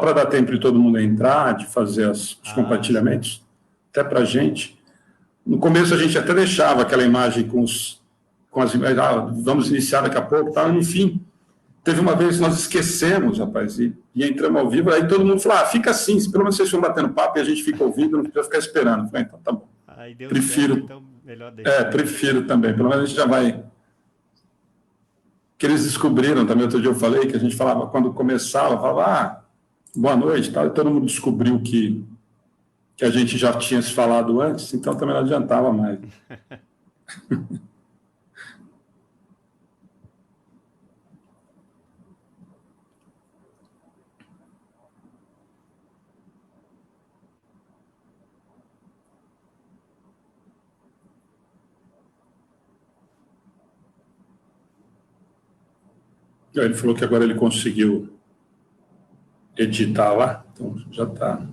para dar tempo de todo mundo entrar, de fazer os compartilhamentos, até para a gente. No começo a gente até deixava aquela imagem com as imagens, vamos iniciar daqui a pouco, tal. Enfim, teve uma vez que nós esquecemos, rapaz, e entramos ao vivo, aí todo mundo falou, fica assim, pelo menos vocês estão batendo papo e a gente fica ouvindo, não precisa ficar esperando. Eu falei, então tá bom. Aí deu prefiro, certo, então melhor deixar. Prefiro também, pelo menos a gente já vai... Que eles descobriram também, outro dia eu falei, que a gente falava, quando começava, falava, boa noite, tal, e todo mundo descobriu que a gente já tinha se falado antes, então também não adiantava mais. Ele falou que agora ele conseguiu editar lá, então já está.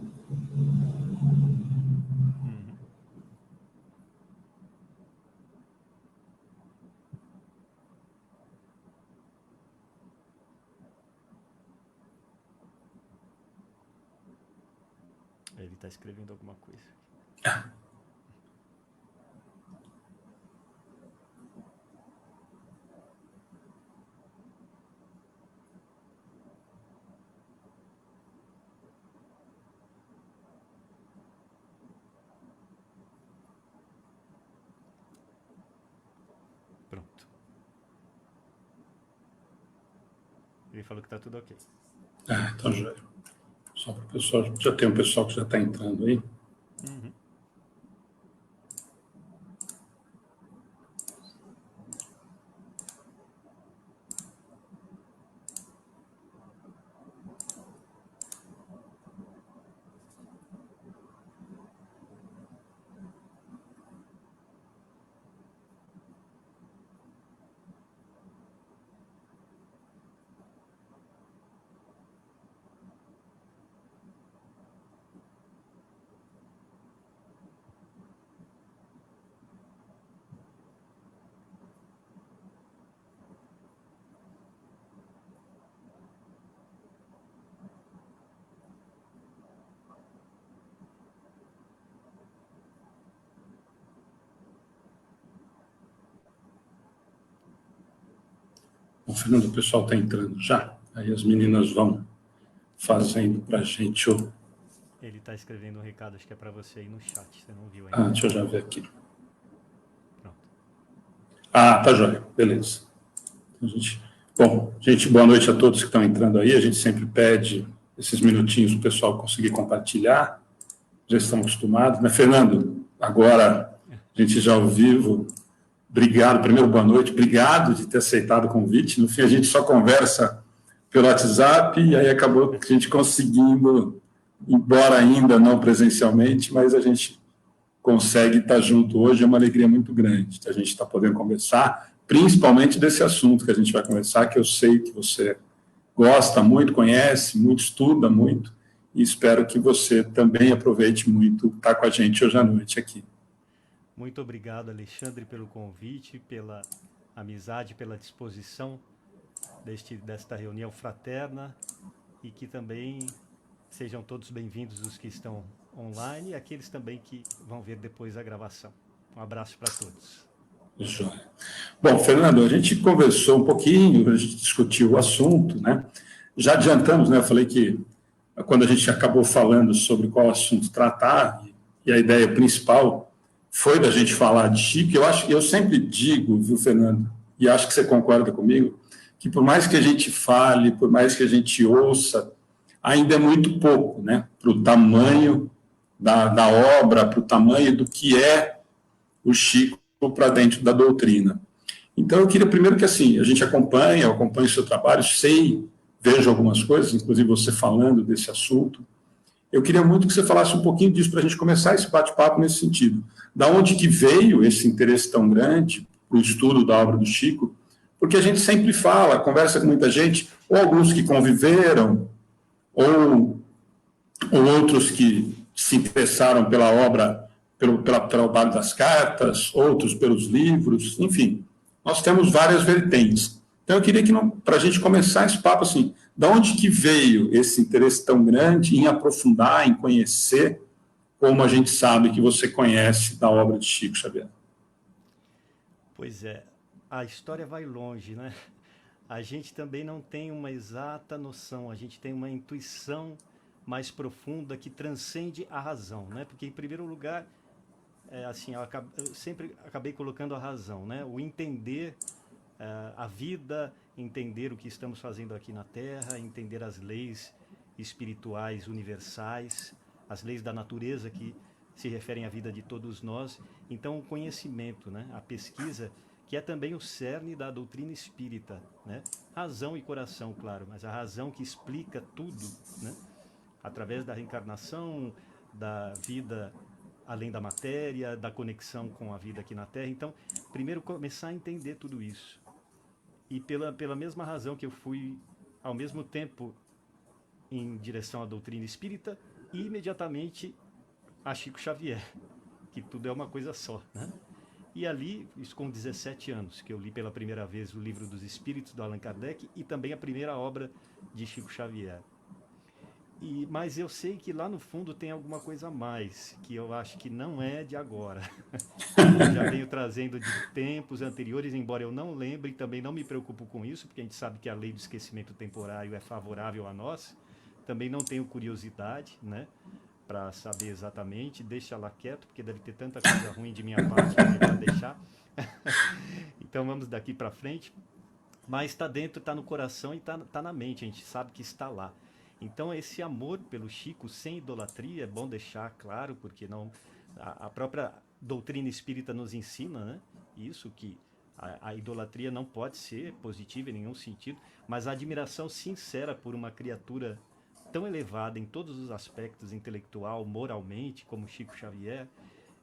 Ele está escrevendo alguma coisa. Pronto. Ele falou que está tudo ok. Então já. Só para o pessoal, já tem um pessoal que já está entrando aí. Bom, Fernando, o pessoal está entrando já. Aí as meninas vão fazendo para a gente o... Ele está escrevendo um recado, acho que é para você aí no chat, você não viu ainda. Deixa eu já ver aqui. Pronto. Tá joia, beleza. Bom, gente, boa noite a todos que estão entrando aí. A gente sempre pede esses minutinhos para o pessoal conseguir compartilhar. Já estão acostumados, né? Fernando, agora a gente já ao vivo... Obrigado, primeiro, boa noite. Obrigado de ter aceitado o convite. No fim, a gente só conversa pelo WhatsApp e aí acabou a gente conseguindo, embora ainda não presencialmente, mas a gente consegue estar junto hoje. É uma alegria muito grande a gente estar podendo conversar, principalmente desse assunto que a gente vai conversar, que eu sei que você gosta muito, conhece muito, estuda muito, e espero que você também aproveite muito estar com a gente hoje à noite aqui. Muito obrigado, Alexandre, pelo convite, pela amizade, pela disposição desta reunião fraterna e que também sejam todos bem-vindos os que estão online e aqueles também que vão ver depois a gravação. Um abraço para todos. Joia. Bom, Fernando, a gente conversou um pouquinho, a gente discutiu o assunto, né? Já adiantamos, né? Eu falei que quando a gente acabou falando sobre qual assunto tratar, e a ideia principal foi da gente falar de Chico. Eu sempre digo, viu, Fernando, e acho que você concorda comigo, que por mais que a gente fale, por mais que a gente ouça, ainda é muito pouco, né? Para o tamanho da obra, para o tamanho do que é o Chico para dentro da doutrina. Então, eu queria primeiro que, assim, a gente eu acompanho o seu trabalho, vejo algumas coisas, inclusive você falando desse assunto. Eu queria muito que você falasse um pouquinho disso para a gente começar esse bate-papo nesse sentido. Da onde que veio esse interesse tão grande para o estudo da obra do Chico? Porque a gente sempre fala, conversa com muita gente, ou alguns que conviveram, ou outros que se interessaram pela obra, pelo trabalho das cartas, outros pelos livros, enfim. Nós temos várias vertentes. Então, eu queria que, para a gente começar esse papo, assim, de onde que veio esse interesse tão grande em aprofundar, em conhecer, como a gente sabe que você conhece da obra de Chico Xavier? Pois é, a história vai longe, né? A gente também não tem uma exata noção, a gente tem uma intuição mais profunda que transcende a razão, né? Porque, em primeiro lugar, assim, eu sempre acabei colocando a razão, né? O entender a vida, entender o que estamos fazendo aqui na Terra, entender as leis espirituais universais, as leis da natureza que se referem à vida de todos nós. Então, o conhecimento, né? A pesquisa, que é também o cerne da doutrina espírita, né? Razão e coração, claro, mas a razão que explica tudo, né? Através da reencarnação, da vida além da matéria, da conexão com a vida aqui na Terra. Então, primeiro começar a entender tudo isso. E pela mesma razão que eu fui, ao mesmo tempo, em direção à doutrina espírita e imediatamente a Chico Xavier, que tudo é uma coisa só, né? E ali, isso com 17 anos, que eu li pela primeira vez o Livro dos Espíritos, do Allan Kardec, e também a primeira obra de Chico Xavier. Mas eu sei que lá no fundo tem alguma coisa a mais, que eu acho que não é de agora. Eu já venho trazendo de tempos anteriores, embora eu não lembre e também não me preocupo com isso, porque a gente sabe que a lei do esquecimento temporário é favorável a nós. Também não tenho curiosidade, né, para saber exatamente. Deixa lá quieto, porque deve ter tanta coisa ruim de minha parte que é melhor deixar. Então vamos daqui para frente. Mas está dentro, está no coração e está na mente, a gente sabe que está lá. Então esse amor pelo Chico sem idolatria, é bom deixar claro, porque não a própria doutrina espírita nos ensina, né? Isso, que a idolatria não pode ser positiva em nenhum sentido, mas a admiração sincera por uma criatura tão elevada em todos os aspectos, intelectual, moralmente, como Chico Xavier,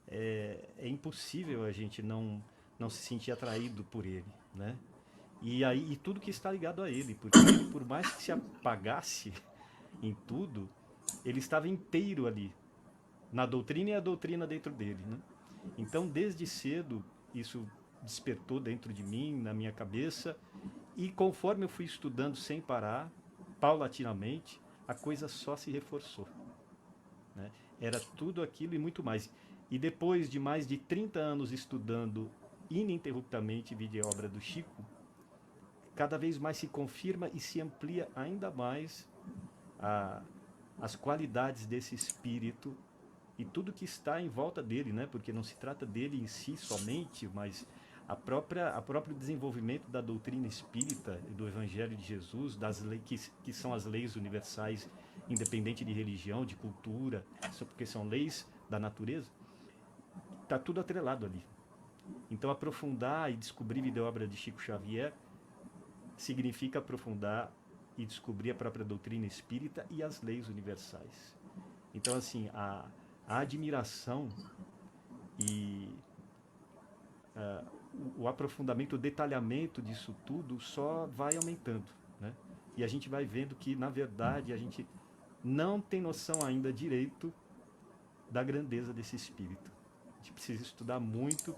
é impossível a gente não se sentir atraído por ele, né? E tudo que está ligado a ele, porque ele, por mais que se apagasse em tudo, ele estava inteiro ali, na doutrina e a doutrina dentro dele, né? Então, desde cedo, isso despertou dentro de mim, na minha cabeça, e conforme eu fui estudando sem parar, paulatinamente, a coisa só se reforçou, né? Era tudo aquilo e muito mais. E depois de mais de 30 anos estudando ininterruptamente vida e obra do Chico, cada vez mais se confirma e se amplia ainda mais as qualidades desse espírito e tudo que está em volta dele, né? Porque não se trata dele em si somente, mas o próprio desenvolvimento da doutrina espírita e do Evangelho de Jesus, das leis que são as leis universais, independente de religião, de cultura, porque são leis da natureza, está tudo atrelado ali. Então, aprofundar e descobrir vida e obra de Chico Xavier significa aprofundar e descobrir a própria doutrina espírita e as leis universais. Então, assim, a admiração e o aprofundamento, o detalhamento disso tudo só vai aumentando, né? E a gente vai vendo que, na verdade, a gente não tem noção ainda direito da grandeza desse espírito. A gente precisa estudar muito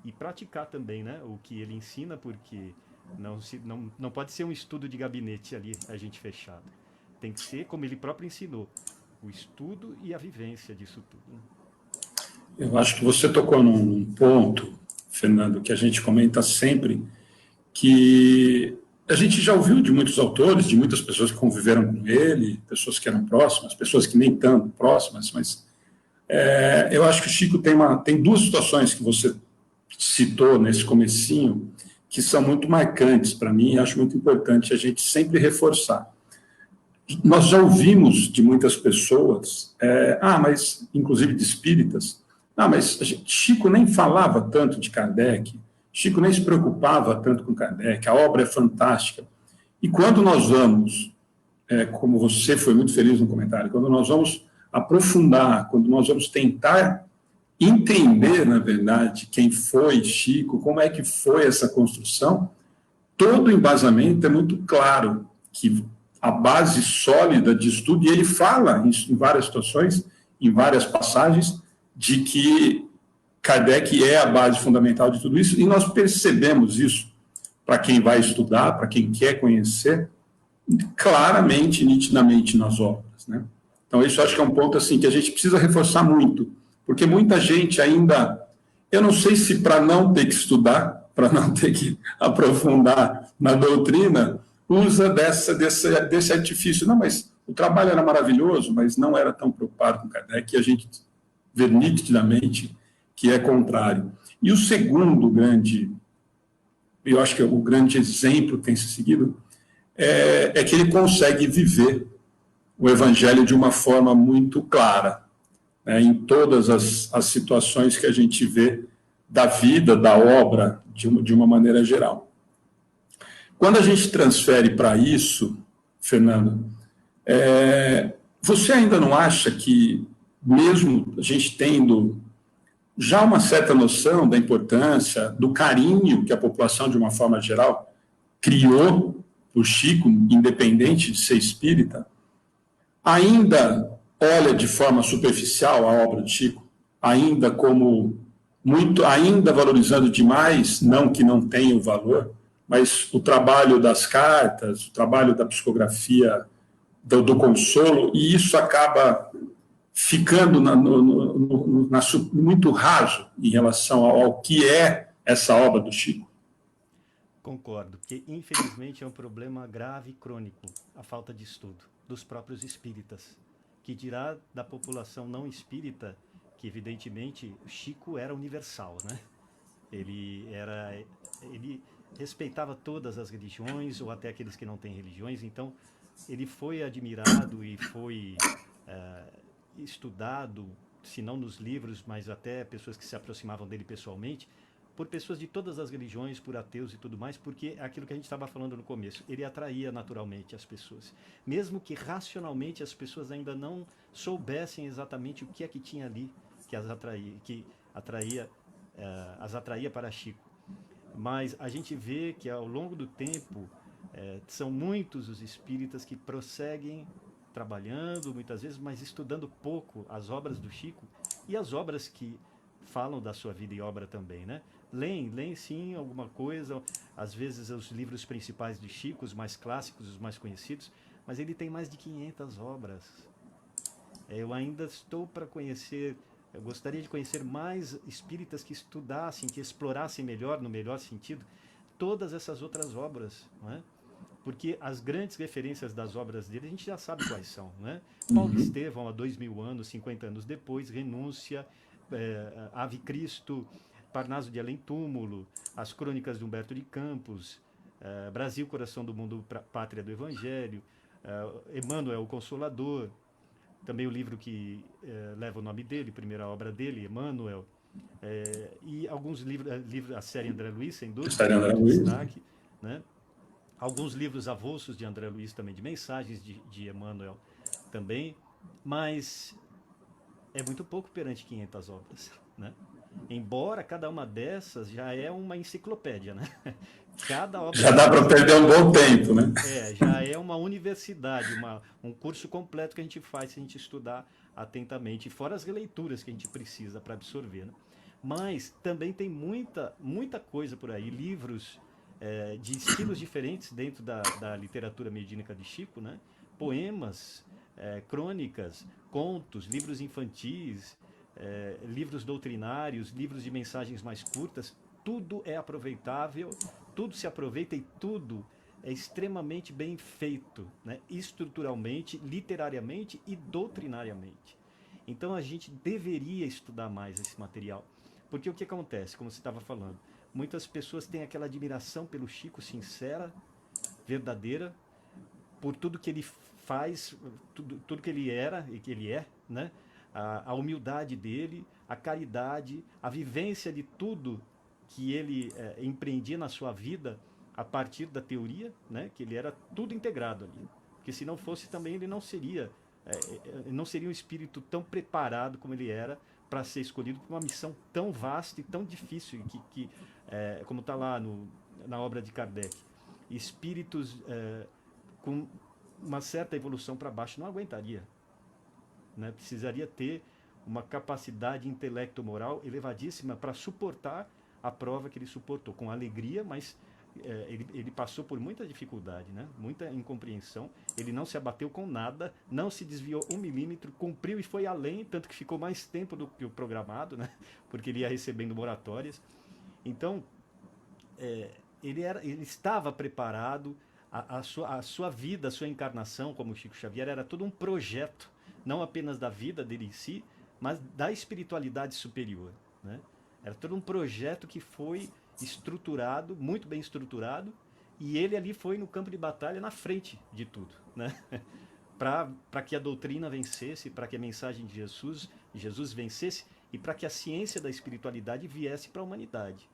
e praticar também, né, o que ele ensina, porque não pode ser um estudo de gabinete ali, a gente fechado. Tem que ser, como ele próprio ensinou, o estudo e a vivência disso tudo, né? Eu acho que você tocou num ponto, Fernando, que a gente comenta sempre, que a gente já ouviu de muitos autores, de muitas pessoas que conviveram com ele, pessoas que eram próximas, pessoas que nem tanto próximas, mas eu acho que o Chico tem duas situações que você citou nesse comecinho, que são muito marcantes para mim e acho muito importante a gente sempre reforçar. Nós já ouvimos de muitas pessoas, mas inclusive de espíritas, mas Chico nem falava tanto de Kardec, Chico nem se preocupava tanto com Kardec, a obra é fantástica. E quando nós vamos, como você foi muito feliz no comentário, quando nós vamos aprofundar, quando nós vamos tentar entender, na verdade, quem foi Chico, como é que foi essa construção, todo o embasamento é muito claro, que a base sólida de estudo, e ele fala isso em várias situações, em várias passagens, de que Kardec é a base fundamental de tudo isso, e nós percebemos isso para quem vai estudar, para quem quer conhecer, claramente, nitidamente nas obras, né? Então, isso eu acho que é um ponto assim que a gente precisa reforçar muito, porque muita gente ainda, eu não sei se para não ter que estudar, para não ter que aprofundar na doutrina, usa desse artifício. Não, mas o trabalho era maravilhoso, mas não era tão preocupado com Kardec, que a gente vê nitidamente que é contrário. E o segundo grande, eu acho que é o grande exemplo que tem se seguido, é que ele consegue viver o Evangelho de uma forma muito clara, né, em todas as situações que a gente vê da vida, da obra, de uma maneira geral. Quando a gente transfere para isso, Fernando, você ainda não acha que, mesmo a gente tendo já uma certa noção da importância, do carinho que a população, de uma forma geral, criou por Chico, independente de ser espírita, ainda olha de forma superficial a obra de Chico, ainda como muito, ainda valorizando demais, não que não tenha o valor, mas o trabalho das cartas, o trabalho da psicografia, do consolo, e isso acaba ficando muito raso em relação ao que é essa obra do Chico. Concordo, que infelizmente é um problema grave e crônico, a falta de estudo dos próprios espíritas, que dirá da população não espírita, que evidentemente Chico era universal, né? Ele respeitava todas as religiões, ou até aqueles que não têm religiões, então ele foi admirado e foi estudado, se não nos livros, mas até pessoas que se aproximavam dele pessoalmente, por pessoas de todas as religiões, por ateus e tudo mais, porque é aquilo que a gente estava falando no começo, ele atraía naturalmente as pessoas. Mesmo que racionalmente as pessoas ainda não soubessem exatamente o que é que tinha ali as atraía para Chico. Mas a gente vê que ao longo do tempo são muitos os espíritas que prosseguem trabalhando, muitas vezes, mas estudando pouco as obras do Chico e as obras que falam da sua vida e obra também, né? Leem sim alguma coisa, às vezes os livros principais de Chico, os mais clássicos, os mais conhecidos, mas ele tem mais de 500 obras. Eu ainda estou para conhecer, eu gostaria de conhecer mais espíritas que estudassem, que explorassem melhor, no melhor sentido, todas essas outras obras, não é? Porque as grandes referências das obras dele a gente já sabe quais são, né? Paulo Estevão, há 2000 anos, 50 anos depois, Renúncia, Ave Cristo, Parnaso de Além Túmulo, as Crônicas de Humberto de Campos, Brasil, Coração do Mundo, Pátria do Evangelho, Emmanuel, o Consolador, também o livro que leva o nome dele, primeira obra dele, Emmanuel, e alguns livros, a série André Luiz, sem dúvida, Série André de Luiz, destaque, né? Alguns livros avulsos de André Luiz também, de mensagens de Emmanuel também, mas é muito pouco perante 500 obras, né? Embora cada uma dessas já é uma enciclopédia, né? Cada obra já dá para perder um bom tempo, né? já é uma universidade, um curso completo que a gente faz se a gente estudar atentamente, fora as releituras que a gente precisa para absorver, né? Mas também tem muita coisa por aí, livros de estilos diferentes dentro da literatura mediúnica de Chico, né? Poemas, crônicas, contos, livros infantis, livros doutrinários, livros de mensagens mais curtas, tudo é aproveitável, tudo se aproveita e tudo é extremamente bem feito, né? Estruturalmente, literariamente e doutrinariamente. Então a gente deveria estudar mais esse material. Porque o que acontece, como você estava falando, muitas pessoas têm aquela admiração pelo Chico sincera, verdadeira, por tudo que ele faz, tudo que ele era e que ele é, né? A humildade dele, a caridade, a vivência de tudo que ele empreendia na sua vida a partir da teoria, né? Que ele era tudo integrado ali. Porque se não fosse também ele não seria um espírito tão preparado como ele era para ser escolhido para uma missão tão vasta e tão difícil como está lá na obra de Kardec. Espíritos com uma certa evolução para baixo não aguentaria, né? Precisaria ter uma capacidade intelecto-moral elevadíssima para suportar a prova que ele suportou, com alegria, mas ele passou por muita dificuldade, né? Muita incompreensão. Ele não se abateu com nada, não se desviou 1 milímetro, cumpriu e foi além, tanto que ficou mais tempo do que o programado, né? Porque ele ia recebendo moratórias. Então, ele estava preparado. A sua vida, a sua encarnação como Chico Xavier era todo um projeto, não apenas da vida dele em si, mas da espiritualidade superior, né? Era todo um projeto que foi estruturado, muito bem estruturado, e ele ali foi no campo de batalha na frente de tudo, né? Para que a doutrina vencesse, para que a mensagem de Jesus vencesse, e para que a ciência da espiritualidade viesse para a humanidade.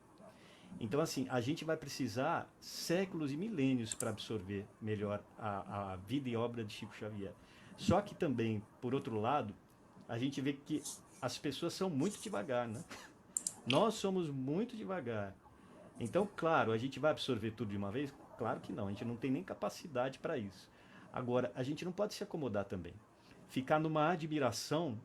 Então, assim, a gente vai precisar séculos e milênios para absorver melhor a vida e obra de Chico Xavier. Só que também, por outro lado, a gente vê que as pessoas são muito devagar, né? Nós somos muito devagar. Então, claro, a gente vai absorver tudo de uma vez? Claro que não, a gente não tem nem capacidade para isso. Agora, a gente não pode se acomodar também. Ficar numa admiração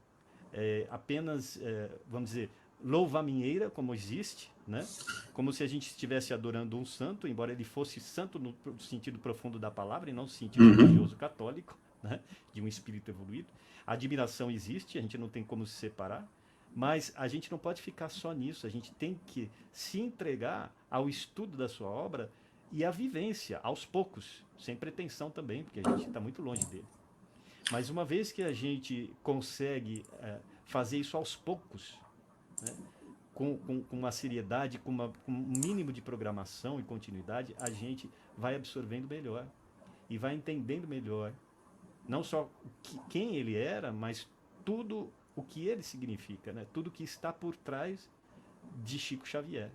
apenas, vamos dizer, louva-minheira, como existe, né? Como se a gente estivesse adorando um santo, embora ele fosse santo no sentido profundo da palavra e não no sentido religioso católico, né? De um espírito evoluído. A admiração existe, a gente não tem como se separar, mas a gente não pode ficar só nisso, a gente tem que se entregar ao estudo da sua obra e à vivência, aos poucos, sem pretensão também, porque a gente está muito longe dele. Mas uma vez que a gente consegue fazer isso aos poucos, né, com uma seriedade, com um mínimo de programação e continuidade, a gente vai absorvendo melhor e vai entendendo melhor, não só quem ele era, mas tudo o que ele significa, né? Tudo que está por trás de Chico Xavier,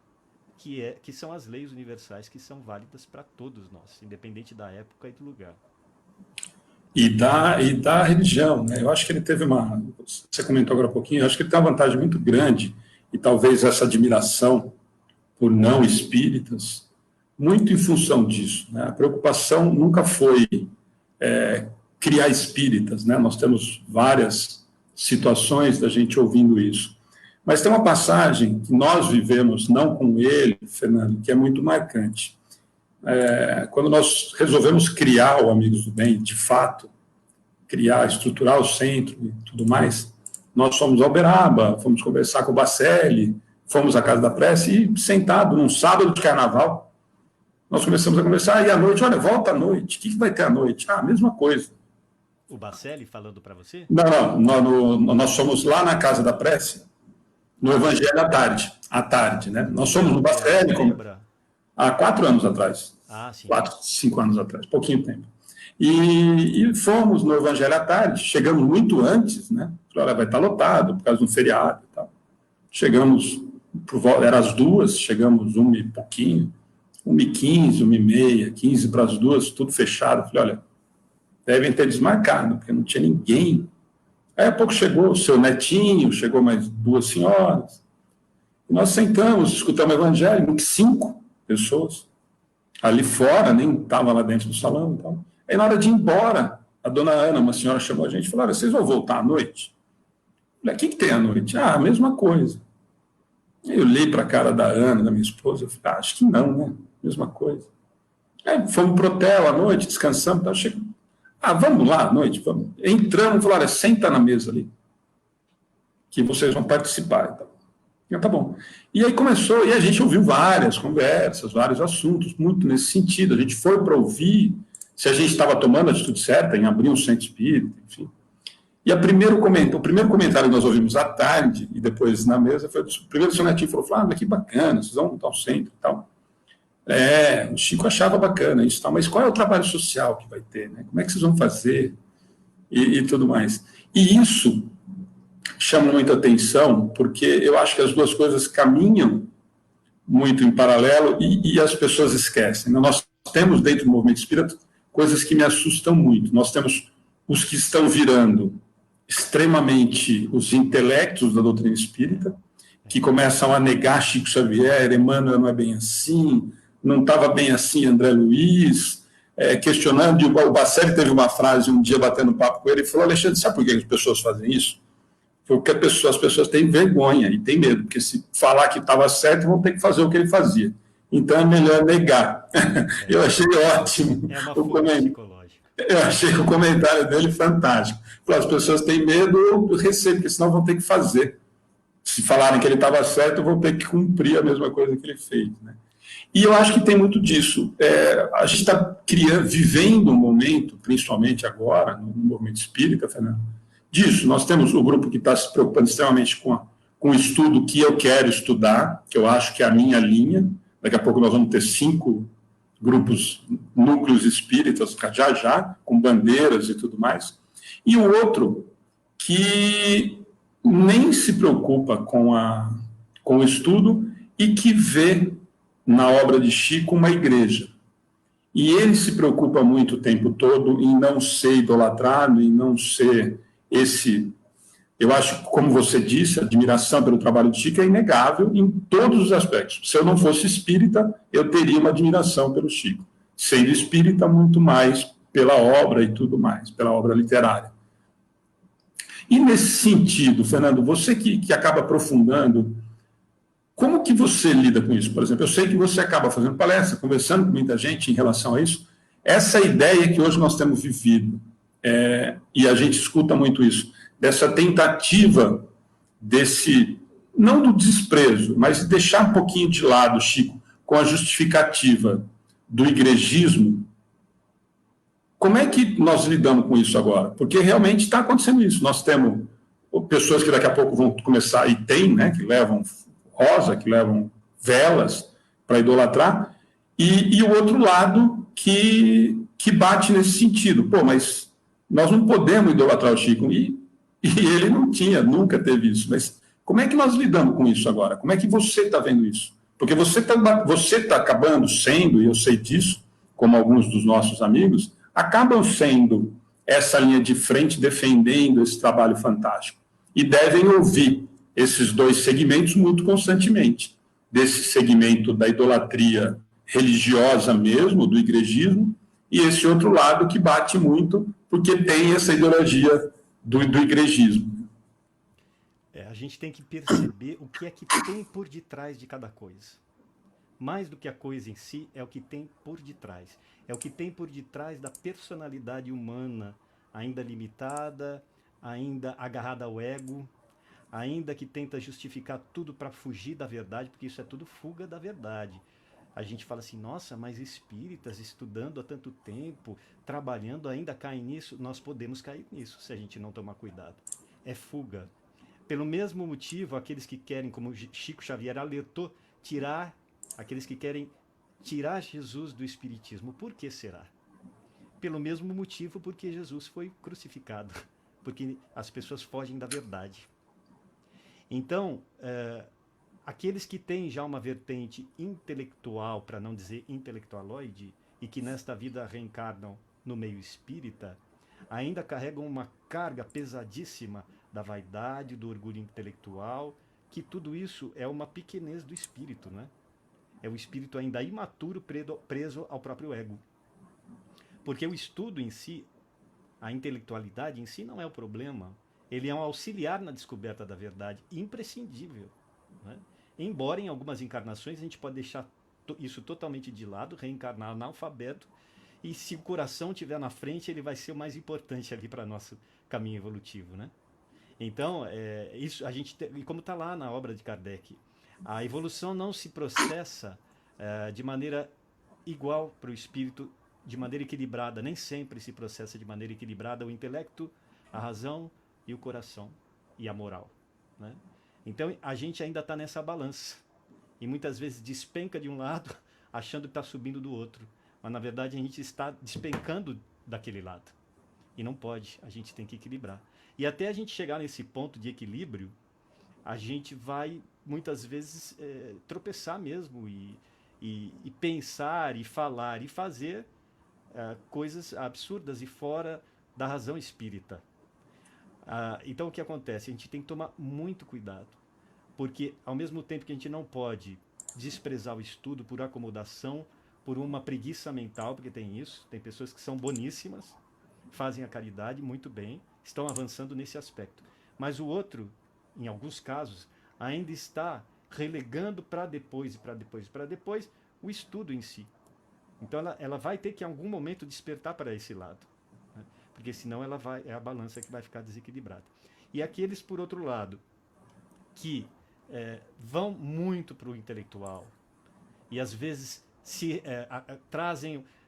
que são as leis universais que são válidas para todos nós, independente da época e do lugar. E da religião, né? Eu acho que ele teve você comentou agora um pouquinho, eu acho que ele tem uma vantagem muito grande, e talvez essa admiração por não espíritas, muito em função disso, né? A preocupação nunca foi criar espíritas, né? Nós temos várias situações da gente ouvindo isso. Mas tem uma passagem que nós vivemos, não com ele, Fernando, que é muito marcante. Quando nós resolvemos criar o Amigos do Bem, de fato, estruturar o centro e tudo mais, nós fomos ao Uberaba, fomos conversar com o Bacelli, fomos à Casa da Prece e, sentado num sábado de carnaval, nós começamos a conversar, e à noite, olha, volta à noite, o que vai ter à noite? A mesma coisa. O Bacelli falando para você? Não, nós fomos lá na Casa da Prece, no Evangelho à tarde, né? Nós fomos no Bacelli há 4 anos atrás. Sim. 4, 5 anos atrás, pouquinho tempo. E fomos no Evangelho à tarde, chegamos muito antes, né? Falei, vai estar lotado por causa de um feriado e tal. Chegamos, era às 2, chegamos 1 e pouquinho, 1h15, 1h30, 15 para as 2, tudo fechado. Falei, olha, devem ter desmarcado, porque não tinha ninguém. Aí a pouco chegou o seu netinho, chegou mais 2 senhoras. E nós sentamos, escutamos o Evangelho, 5 pessoas. Ali fora, nem estava lá dentro do salão. Então. Aí na hora de ir embora, a dona Ana, uma senhora, chamou a gente e falou, olha, vocês vão voltar à noite? Eu falei, o que tem à noite? A mesma coisa. Aí eu olhei para a cara da Ana, da minha esposa, eu falei, acho que não, né? Mesma coisa. Aí fomos para o hotel à noite, descansamos, então chegamos. Vamos lá à noite, vamos. Entramos, falaram, senta na mesa ali, que vocês vão participar. Então, tá bom. E aí começou, e a gente ouviu várias conversas, vários assuntos, muito nesse sentido. A gente foi para ouvir se a gente estava tomando a atitude certa em abrir um centro espírita, enfim. E o primeiro comentário que nós ouvimos à tarde, e depois na mesa, foi primeiro o seu netinho falou, mas que bacana, vocês vão montar um centro e tal. O Chico achava bacana isso, mas qual é o trabalho social que vai ter, né? Como é que vocês vão fazer e tudo mais? E isso chama muita atenção, porque eu acho que as duas coisas caminham muito em paralelo e as pessoas esquecem. Nós temos dentro do movimento espírita coisas que me assustam muito. Nós temos os que estão virando extremamente os intelectos da doutrina espírita, que começam a negar Chico Xavier, Emmanuel não é bem assim, não estava bem assim André Luiz, questionando. O Bacelli teve uma frase um dia batendo papo com ele e falou, Alexandre, sabe por que as pessoas fazem isso? Porque as pessoas têm vergonha e têm medo, porque se falar que estava certo, vão ter que fazer o que ele fazia. então é melhor negar. É, Eu achei ótimo é uma o fuga comentário. psicológica. Eu achei o comentário dele fantástico. As pessoas têm medo ou receio, porque senão vão ter que fazer. Se falarem que ele estava certo, vão ter que cumprir a mesma coisa que ele fez. Né? E eu acho que tem muito disso. A gente está vivendo um momento, principalmente agora, no movimento espírita, Fernando, disso. Nós temos o grupo que está se preocupando extremamente com o estudo que eu quero estudar, que eu acho que é a minha linha. Daqui a pouco nós vamos ter 5 grupos, núcleos espíritas, já já, com bandeiras e tudo mais. E o outro que nem se preocupa com o estudo e que vê na obra de Chico uma igreja. E ele se preocupa muito o tempo todo em não ser idolatrado, em não ser esse. Eu acho, como você disse, a admiração pelo trabalho de Chico é inegável em todos os aspectos. Se eu não fosse espírita, eu teria uma admiração pelo Chico. Sendo espírita, muito mais pela obra e tudo mais, pela obra literária. E nesse sentido, Fernando, você que acaba aprofundando, como que você lida com isso? Por exemplo, eu sei que você acaba fazendo palestra, conversando com muita gente em relação a isso. Essa ideia que hoje nós temos vivido, e a gente escuta muito isso, dessa tentativa desse, não do desprezo, mas de deixar um pouquinho de lado, Chico, com a justificativa do igrejismo. Como é que nós lidamos com isso agora? Porque realmente está acontecendo isso. Nós temos pessoas que daqui a pouco vão começar, e tem, né, que levam rosa, que levam velas para idolatrar, e o outro lado que bate nesse sentido. Pô, mas nós não podemos idolatrar o Chico. E ele não tinha, nunca teve isso. Mas como é que nós lidamos com isso agora? Como é que você está vendo isso? Porque você tá acabando sendo, e eu sei disso, como alguns dos nossos amigos, acabam sendo essa linha de frente defendendo esse trabalho fantástico. E devem ouvir esses dois segmentos muito constantemente. Desse segmento da idolatria religiosa mesmo, do igrejismo, e esse outro lado que bate muito, porque tem essa ideologia do igrejismo. A gente tem que perceber o que é que tem por detrás de cada coisa. Mais do que a coisa em si, é o que tem por detrás. É o que tem por detrás da personalidade humana, ainda limitada, ainda agarrada ao ego, ainda que tenta justificar tudo para fugir da verdade, porque isso é tudo fuga da verdade. A gente fala assim, nossa, mas espíritas estudando há tanto tempo, trabalhando, ainda caem nisso. Nós podemos cair nisso se a gente não tomar cuidado. É fuga. Pelo mesmo motivo, aqueles que querem, como Chico Xavier alertou, aqueles que querem tirar Jesus do espiritismo. Por que será? Pelo mesmo motivo, porque Jesus foi crucificado. Porque as pessoas fogem da verdade. Então, aqueles que têm já uma vertente intelectual, para não dizer intelectualoide, e que nesta vida reencarnam no meio espírita, ainda carregam uma carga pesadíssima da vaidade, do orgulho intelectual, que tudo isso é uma pequenez do espírito, né? É o espírito ainda imaturo, preso ao próprio ego. Porque o estudo em si, a intelectualidade em si não é o problema. Ele é um auxiliar na descoberta da verdade, imprescindível. Né? Embora em algumas encarnações a gente pode deixar isso totalmente de lado, reencarnar analfabeto, e se o coração estiver na frente, ele vai ser o mais importante ali para nosso caminho evolutivo, né? Então, isso a gente e como está lá na obra de Kardec, a evolução não se processa de maneira igual para o espírito, de maneira equilibrada. Nem sempre se processa de maneira equilibrada o intelecto, a razão e o coração e a moral, né? Então, a gente ainda está nessa balança. E muitas vezes despenca de um lado, achando que está subindo do outro. Mas, na verdade, a gente está despencando daquele lado. E não pode, a gente tem que equilibrar. E até a gente chegar nesse ponto de equilíbrio, a gente vai, muitas vezes, tropeçar mesmo e pensar, e falar, e fazer coisas absurdas e fora da razão espírita. Então, o que acontece? A gente tem que tomar muito cuidado. Porque, ao mesmo tempo que a gente não pode desprezar o estudo por acomodação, por uma preguiça mental, porque tem isso, tem pessoas que são boníssimas, fazem a caridade muito bem, estão avançando nesse aspecto. Mas o outro, em alguns casos, ainda está relegando para depois, o estudo em si. Então ela vai ter que em algum momento despertar para esse lado, né? Porque senão é a balança que vai ficar desequilibrada. E aqueles, por outro lado, que vão muito para o intelectual e às vezes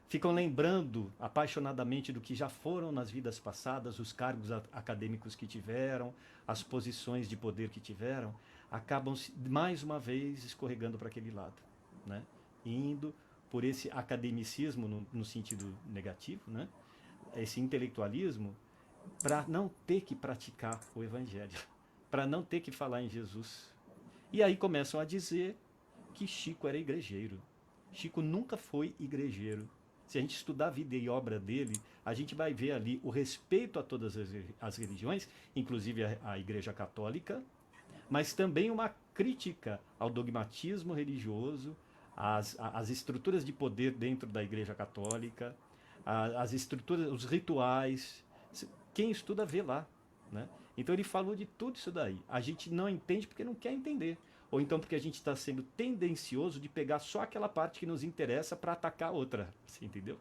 ficam lembrando apaixonadamente do que já foram nas vidas passadas, os cargos acadêmicos que tiveram, as posições de poder que tiveram, acabam mais uma vez escorregando para aquele lado, né? Indo por esse academicismo no sentido negativo, né? Esse intelectualismo, para não ter que praticar o evangelho, para não ter que falar em Jesus. E aí começam a dizer que Chico era igrejeiro. Chico nunca foi igrejeiro. Se a gente estudar a vida e obra dele, a gente vai ver ali o respeito a todas as religiões, inclusive a Igreja Católica, mas também uma crítica ao dogmatismo religioso, às estruturas de poder dentro da Igreja Católica, as estruturas, os rituais. Quem estuda vê lá, né? Então ele falou de tudo isso daí. A gente não entende porque não quer entender. Ou então porque a gente está sendo tendencioso de pegar só aquela parte que nos interessa para atacar a outra. Você entendeu?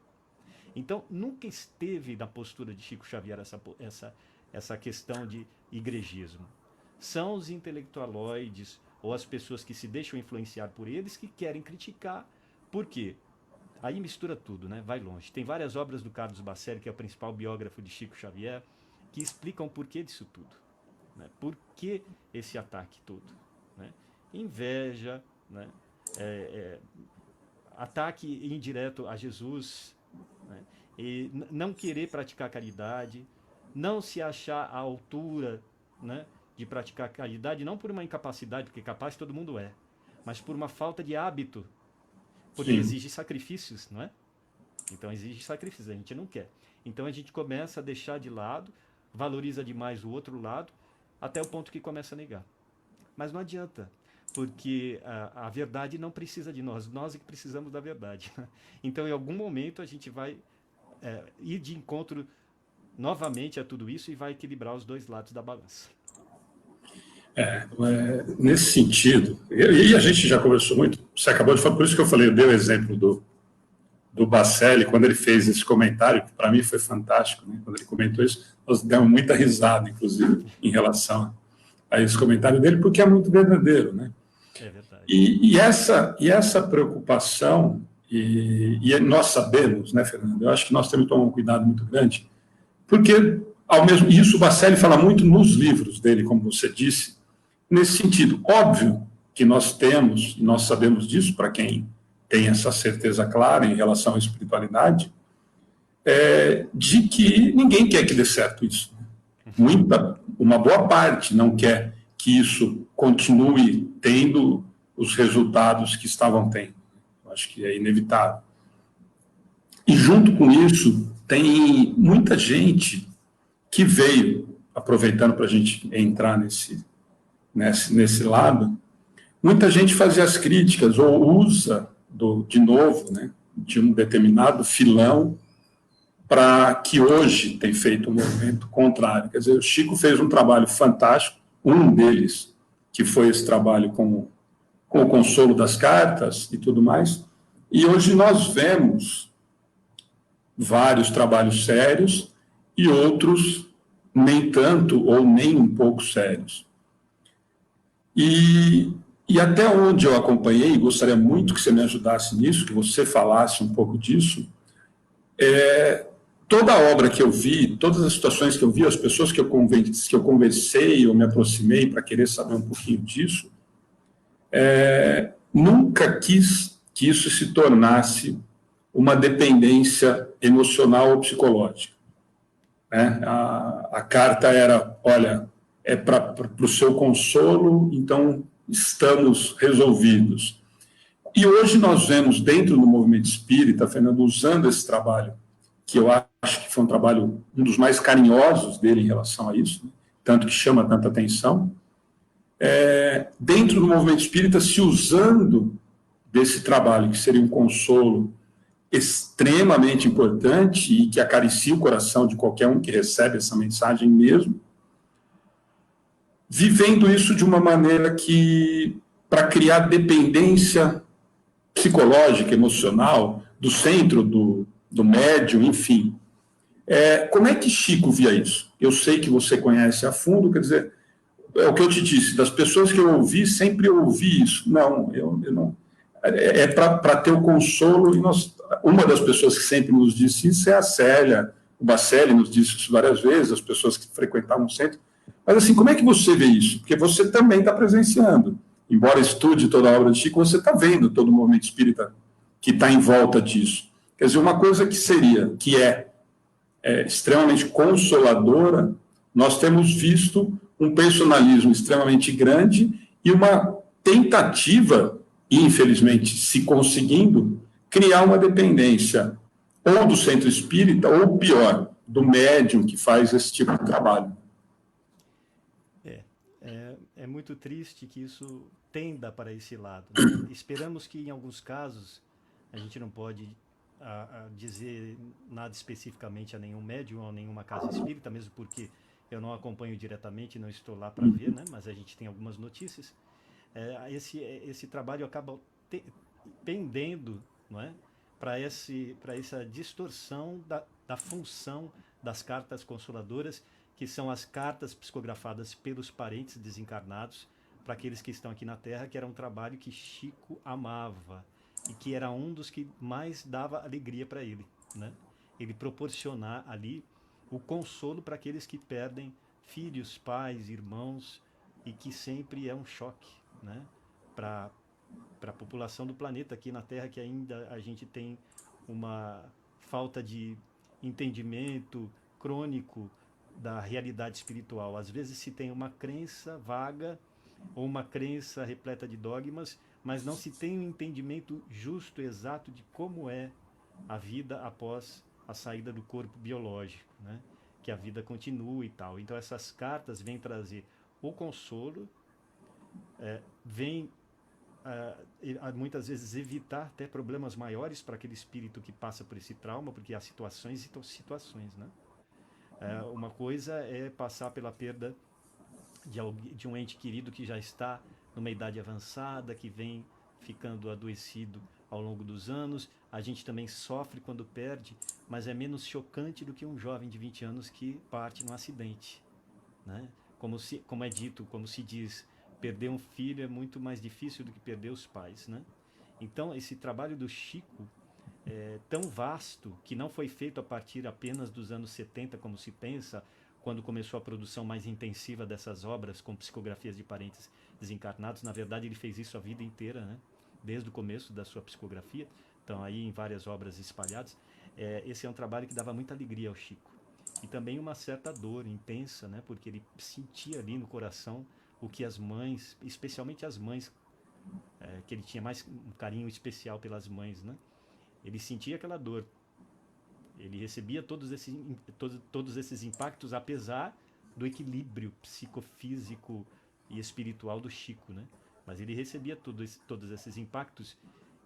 Então nunca esteve na postura de Chico Xavier essa questão de igrejismo. São os intelectualoides ou as pessoas que se deixam influenciar por eles que querem criticar. Por quê? Aí mistura tudo, né? Vai longe. Tem várias obras do Carlos Bacelli, que é o principal biógrafo de Chico Xavier, que explicam o porquê disso tudo, né? Por que esse ataque todo, né? Inveja, né? Ataque indireto a Jesus, né? E não querer praticar caridade, não se achar à altura, né, de praticar caridade, não por uma incapacidade, porque capaz todo mundo é, mas por uma falta de hábito, porque exige sacrifícios, não é? Então exige sacrifícios, a gente não quer. Então a gente começa a deixar de lado, valoriza demais o outro lado, até o ponto que começa a negar. Mas não adianta, porque a verdade não precisa de nós é que precisamos da verdade. Então em algum momento a gente vai ir de encontro novamente a tudo isso e vai equilibrar os dois lados da balança. Nesse sentido, e a gente já conversou muito, você acabou de falar, por isso que eu falei, eu dei o exemplo do Bacelli, quando ele fez esse comentário, que para mim foi fantástico, né? Quando ele comentou isso, nós demos muita risada, inclusive, em relação a esse comentário dele, porque é muito verdadeiro, né? É verdade. E essa preocupação, e nós sabemos, né, Fernando, eu acho que nós temos que tomar um cuidado muito grande, porque, isso o Bacelli fala muito nos livros dele, como você disse, nesse sentido. Óbvio que nós sabemos disso, para quem tem essa certeza clara em relação à espiritualidade, de que ninguém quer que dê certo isso. Uma boa parte não quer que isso continue tendo os resultados que estavam tendo. Eu acho que é inevitável. E junto com isso, tem muita gente que veio, aproveitando para a gente entrar nesse lado, muita gente fazia as críticas ou usa, de novo, né, de um determinado filão para que hoje tem feito um movimento contrário. Quer dizer, o Chico fez um trabalho fantástico, um deles, que foi esse trabalho com o consolo das cartas e tudo mais, e hoje nós vemos vários trabalhos sérios e outros nem tanto ou nem um pouco sérios. E até onde eu acompanhei, gostaria muito que você me ajudasse nisso, que você falasse um pouco disso, toda a obra que eu vi, todas as situações que eu vi, as pessoas que eu conversei, eu me aproximei para querer saber um pouquinho disso, nunca quis que isso se tornasse uma dependência emocional ou psicológica. A carta era, olha, é para o seu consolo, então estamos resolvidos. E hoje nós vemos dentro do movimento espírita, Fernando, usando esse trabalho, que eu acho que foi um dos mais carinhosos dele em relação a isso, né? Tanto que chama tanta atenção, dentro do movimento espírita se usando desse trabalho, que seria um consolo extremamente importante e que acaricia o coração de qualquer um que recebe essa mensagem mesmo, vivendo isso de uma maneira que, para criar dependência psicológica, emocional, do centro do médium, enfim. Como é que Chico via isso? Eu sei que você conhece a fundo, quer dizer, é o que eu te disse, das pessoas que eu ouvi, sempre eu ouvi isso. Não, eu não. Para ter o consolo, e uma das pessoas que sempre nos disse isso é a Célia, o Bacelli nos disse isso várias vezes, as pessoas que frequentavam o centro. Mas assim, como é que você vê isso? Porque você também está presenciando. Embora estude toda a obra de Chico, você está vendo todo o movimento espírita que está em volta disso. Quer dizer, uma coisa que é extremamente consoladora, nós temos visto um personalismo extremamente grande e uma tentativa, infelizmente se conseguindo, criar uma dependência ou do centro espírita, ou pior, do médium que faz esse tipo de trabalho. É muito triste que isso tenda para esse lado, né? Esperamos que em alguns casos, a gente não pode dizer nada especificamente a nenhum médium ou a nenhuma casa espírita, mesmo porque eu não acompanho diretamente, não estou lá para ver, né? Mas a gente tem algumas notícias. Esse trabalho acaba pendendo, não é? Para essa distorção da função das cartas consoladoras, que são as cartas psicografadas pelos parentes desencarnados para aqueles que estão aqui na Terra, que era um trabalho que Chico amava e que era um dos que mais dava alegria para ele, né? Ele proporcionar ali o consolo para aqueles que perdem filhos, pais, irmãos, e que sempre é um choque, né? Para a população do planeta aqui na Terra, que ainda a gente tem uma falta de entendimento crônico da realidade espiritual. Às vezes se tem uma crença vaga ou uma crença repleta de dogmas, mas não se tem um entendimento justo, exato de como é a vida após a saída do corpo biológico, né? Que a vida continua e tal. Então essas cartas vêm trazer o consolo, vêm muitas vezes evitar até problemas maiores para aquele espírito que passa por esse trauma, porque há situações e situações, né? Uma coisa é passar pela perda de um ente querido que já está numa idade avançada, que vem ficando adoecido ao longo dos anos. A gente também sofre quando perde, mas é menos chocante do que um jovem de 20 anos que parte num acidente, né? Como é dito, como se diz, perder um filho é muito mais difícil do que perder os pais, né? Então, esse trabalho do Chico é tão vasto que não foi feito a partir apenas dos anos 70, como se pensa, quando começou a produção mais intensiva dessas obras com psicografias de parentes desencarnados. Na verdade, ele fez isso a vida inteira, né? Desde o começo da sua psicografia. Então, aí em várias obras espalhadas. Esse é um trabalho que dava muita alegria ao Chico. E também uma certa dor intensa, né? Porque ele sentia ali no coração o que as mães, especialmente as mães, que ele tinha mais um carinho especial pelas mães, né? Ele sentia aquela dor. Ele recebia todos esses impactos, apesar do equilíbrio psicofísico e espiritual do Chico, né? Mas ele recebia todos esses impactos,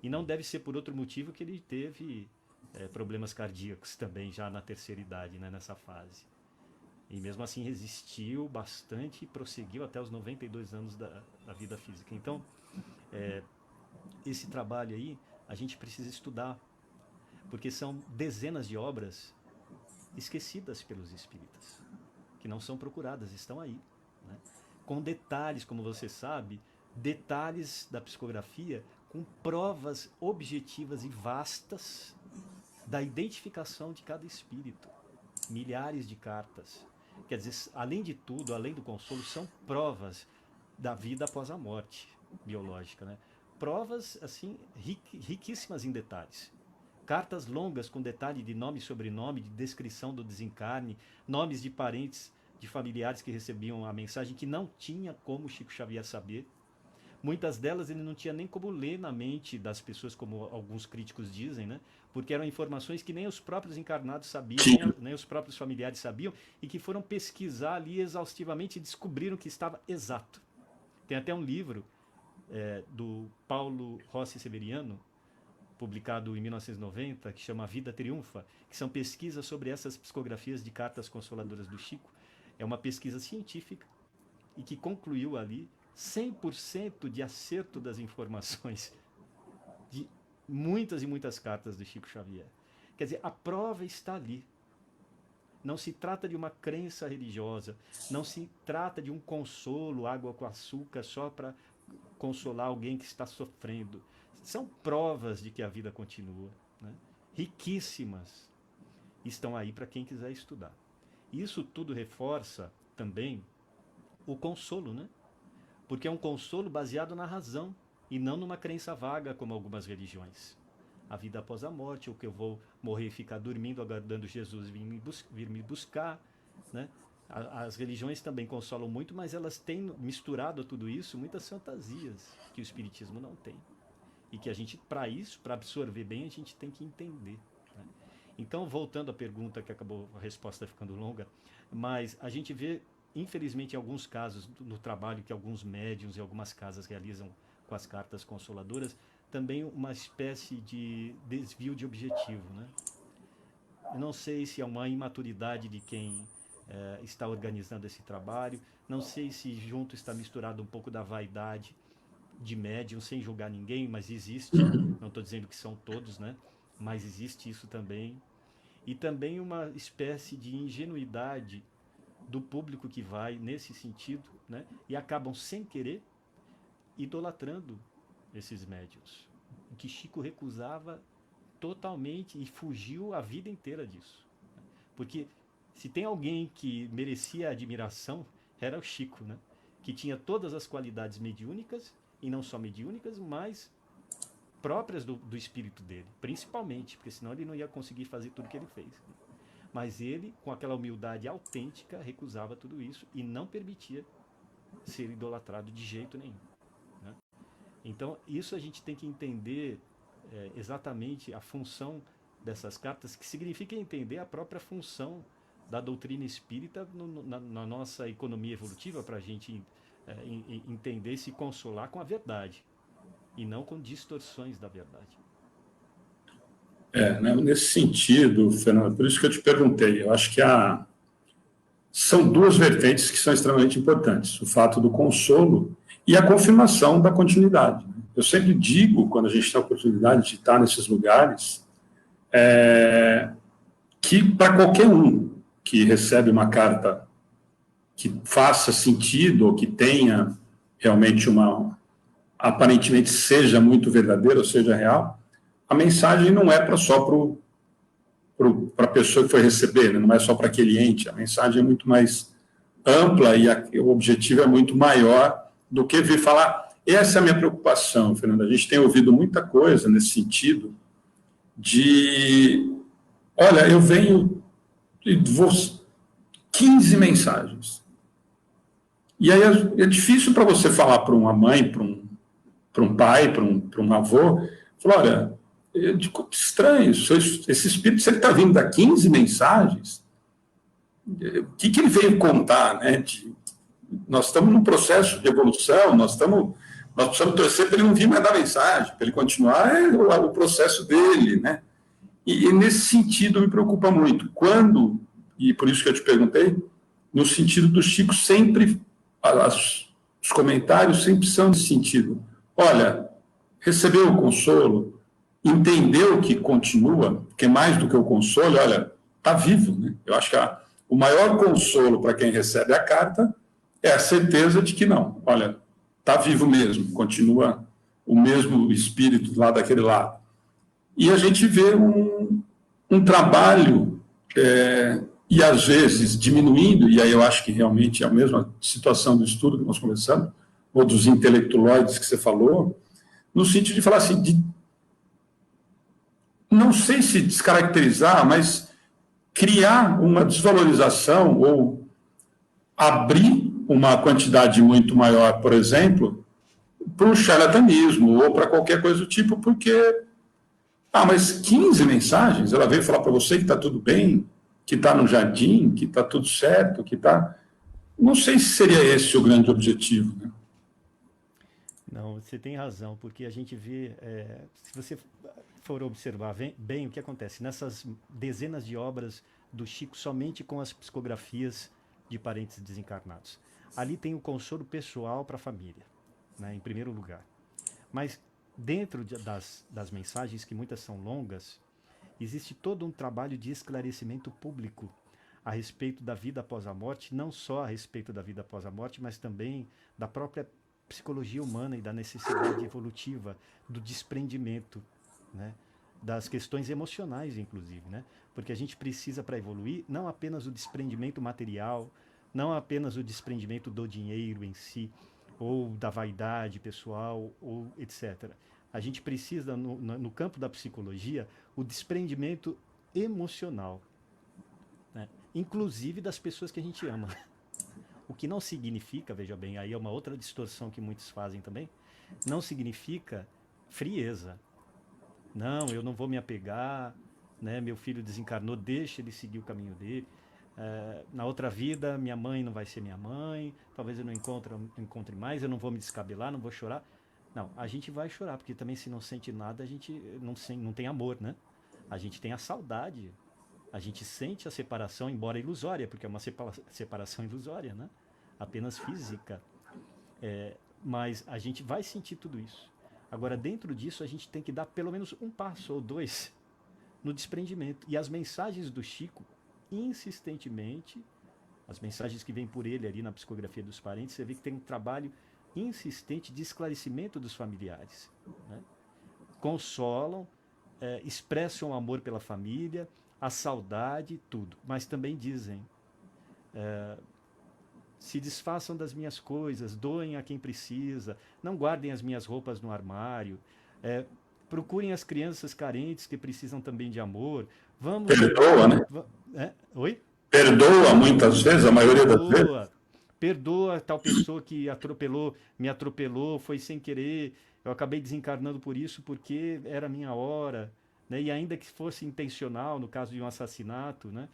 e não deve ser por outro motivo que ele teve problemas cardíacos também já na terceira idade, né, nessa fase. E mesmo assim resistiu bastante e prosseguiu até os 92 anos da vida física. Então, esse trabalho aí a gente precisa estudar, porque são dezenas de obras esquecidas pelos espíritas, que não são procuradas, estão aí, né? Com detalhes, como você sabe, detalhes da psicografia, com provas objetivas e vastas da identificação de cada espírito. Milhares de cartas. Quer dizer, além de tudo, além do consolo, são provas da vida após a morte biológica, né? Provas, assim, riquíssimas em detalhes. Cartas longas com detalhe de nome e sobrenome, de descrição do desencarne, nomes de parentes, de familiares que recebiam a mensagem, que não tinha como Chico Xavier saber. Muitas delas ele não tinha nem como ler na mente das pessoas, como alguns críticos dizem, né? Porque eram informações que nem os próprios encarnados sabiam, nem os próprios familiares sabiam, e que foram pesquisar ali exaustivamente e descobriram que estava exato. Tem até um livro do Paulo Rossi Severiano, publicado em 1990, que chama A Vida Triunfa, que são pesquisas sobre essas psicografias de cartas consoladoras do Chico. É uma pesquisa científica e que concluiu ali 100% de acerto das informações, de muitas e muitas cartas do Chico Xavier. Quer dizer, a prova está ali. Não se trata de uma crença religiosa, não se trata de um consolo, água com açúcar, só para consolar alguém que está sofrendo. São provas de que a vida continua, né? Riquíssimas, estão aí para quem quiser estudar. Isso tudo reforça também o consolo, né? Porque é um consolo baseado na razão e não numa crença vaga como algumas religiões. A vida após a morte, ou que eu vou morrer e ficar dormindo aguardando Jesus vir me buscar, né? As religiões também consolam muito, mas elas têm misturado a tudo isso muitas fantasias que o Espiritismo não tem. E que a gente, para isso, para absorver bem, a gente tem que entender, né? Então, voltando à pergunta, que acabou a resposta ficando longa, mas a gente vê, infelizmente, em alguns casos, no trabalho que alguns médiuns e algumas casas realizam com as cartas consoladoras, também uma espécie de desvio de objetivo, né? Eu não sei se é uma imaturidade de quem está organizando esse trabalho, não sei se junto está misturado um pouco da vaidade de médium, sem julgar ninguém, mas existe, não estou dizendo que são todos, né? Mas existe isso também. E também uma espécie de ingenuidade do público que vai nesse sentido, né? E acabam, sem querer, idolatrando esses médiuns. O que Chico recusava totalmente e fugiu a vida inteira disso. Porque se tem alguém que merecia admiração, era o Chico, né? Que tinha todas as qualidades mediúnicas, e não só mediúnicas, mas próprias do espírito dele, principalmente, porque senão ele não ia conseguir fazer tudo que ele fez. Mas ele, com aquela humildade autêntica, recusava tudo isso e não permitia ser idolatrado de jeito nenhum, né? Então, isso a gente tem que entender exatamente a função dessas cartas, que significa entender a própria função da doutrina espírita na nossa economia evolutiva, para a gente entender e se consolar com a verdade, e não com distorções da verdade. Né, nesse sentido, Fernando, por isso que eu te perguntei, eu acho que são duas vertentes que são extremamente importantes, o fato do consolo e a confirmação da continuidade. Eu sempre digo, quando a gente tem a oportunidade de estar nesses lugares, que para qualquer um que recebe uma carta que faça sentido ou que tenha realmente aparentemente seja muito verdadeira ou seja real, a mensagem não é só para a pessoa que foi receber, né? Não é só para aquele ente, a mensagem é muito mais ampla e o objetivo é muito maior do que vir falar. Essa é a minha preocupação, Fernanda. A gente tem ouvido muita coisa nesse sentido de, olha, eu venho e vou 15 mensagens. E aí é difícil para você falar para uma mãe, para um pai, para um avô, falar, olha, estranho, esse espírito, se ele está vindo dar 15 mensagens, o que ele veio contar, né? Nós estamos num processo de evolução, nós precisamos torcer para ele não vir mais dar mensagem, para ele continuar o processo dele, né? E nesse sentido me preocupa muito. Quando, e por isso que eu te perguntei, no sentido do Chico sempre, os comentários sempre são nesse sentido. Olha, recebeu o consolo, entendeu que continua, porque mais do que o consolo, olha, está vivo, né? Eu acho que o maior consolo para quem recebe a carta é a certeza de que não, olha, está vivo mesmo, continua o mesmo espírito lá daquele lado. E a gente vê um trabalho, e às vezes diminuindo, e aí eu acho que realmente é a mesma situação do estudo que nós conversamos, ou dos intelectualoides que você falou, no sentido de falar assim, não sei se descaracterizar, mas criar uma desvalorização ou abrir uma quantidade muito maior, por exemplo, para o charlatanismo ou para qualquer coisa do tipo, porque, mas 15 mensagens, ela veio falar para você que está tudo bem, que está no jardim, que está tudo certo, que está... Não sei se seria esse o grande objetivo, né? Não, você tem razão, porque a gente vê, se você for observar bem o que acontece nessas dezenas de obras do Chico, somente com as psicografias de parentes desencarnados. Ali tem o consolo pessoal para a família, né, em primeiro lugar. Mas dentro das mensagens, que muitas são longas, existe todo um trabalho de esclarecimento público a respeito da vida após a morte, não só a respeito da vida após a morte, mas também da própria psicologia humana e da necessidade evolutiva, do desprendimento, né? Das questões emocionais, inclusive, né? Porque a gente precisa, para evoluir, não apenas o desprendimento material, não apenas o desprendimento do dinheiro em si, ou da vaidade pessoal, ou etc. A gente precisa, no campo da psicologia, o desprendimento emocional, né? Inclusive das pessoas que a gente ama. O que não significa, veja bem, aí é uma outra distorção que muitos fazem também, não significa frieza. Não, eu não vou me apegar, né? Meu filho desencarnou, deixa ele seguir o caminho dele. Na outra vida, minha mãe não vai ser minha mãe, talvez eu não encontre mais, eu não vou me descabelar, não vou chorar. Não, a gente vai chorar, porque também se não sente nada, a gente não tem amor, né? A gente tem a saudade, a gente sente a separação, embora ilusória, porque é uma separação ilusória, né? Apenas física. Mas a gente vai sentir tudo isso. Agora, dentro disso, a gente tem que dar pelo menos um passo ou dois no desprendimento. E as mensagens do Chico, insistentemente, as mensagens que vêm por ele ali na psicografia dos parentes, você vê que tem um trabalho insistente de esclarecimento dos familiares, né? Consolam, expressam o amor pela família, a saudade, tudo. Mas também dizem, se desfaçam das minhas coisas, doem a quem precisa, não guardem as minhas roupas no armário, procurem as crianças carentes que precisam também de amor. Vamos Perdoa, levar. né? Oi? Perdoa muitas vezes, a maioria das vezes. Perdoa. Perdoa tal pessoa que me atropelou, foi sem querer. Eu acabei desencarnando por isso porque era a minha hora, né? E ainda que fosse intencional, no caso de um assassinato, né?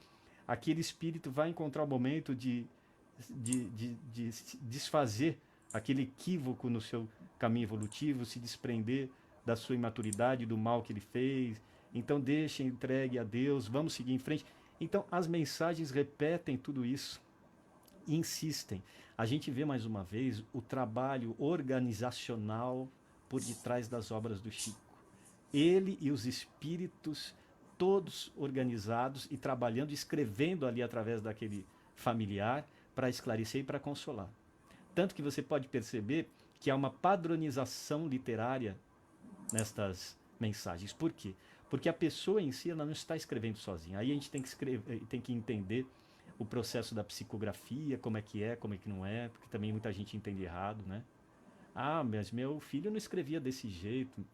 Aquele espírito vai encontrar o momento de desfazer aquele equívoco no seu caminho evolutivo, se desprender da sua imaturidade, do mal que ele fez. Então deixe, entregue a Deus, vamos seguir em frente. Então as mensagens repetem tudo isso, insistem. A gente vê mais uma vez o trabalho organizacional por detrás das obras do Chico. Ele e os espíritos todos organizados e trabalhando, escrevendo ali através daquele familiar para esclarecer e para consolar. Tanto que você pode perceber que há uma padronização literária nestas mensagens. Por quê? Porque a pessoa em si ela não está escrevendo sozinha. Aí a gente tem que entender o processo da psicografia, como é que não é, porque também muita gente entende errado, né? Ah, mas meu filho não escrevia desse jeito.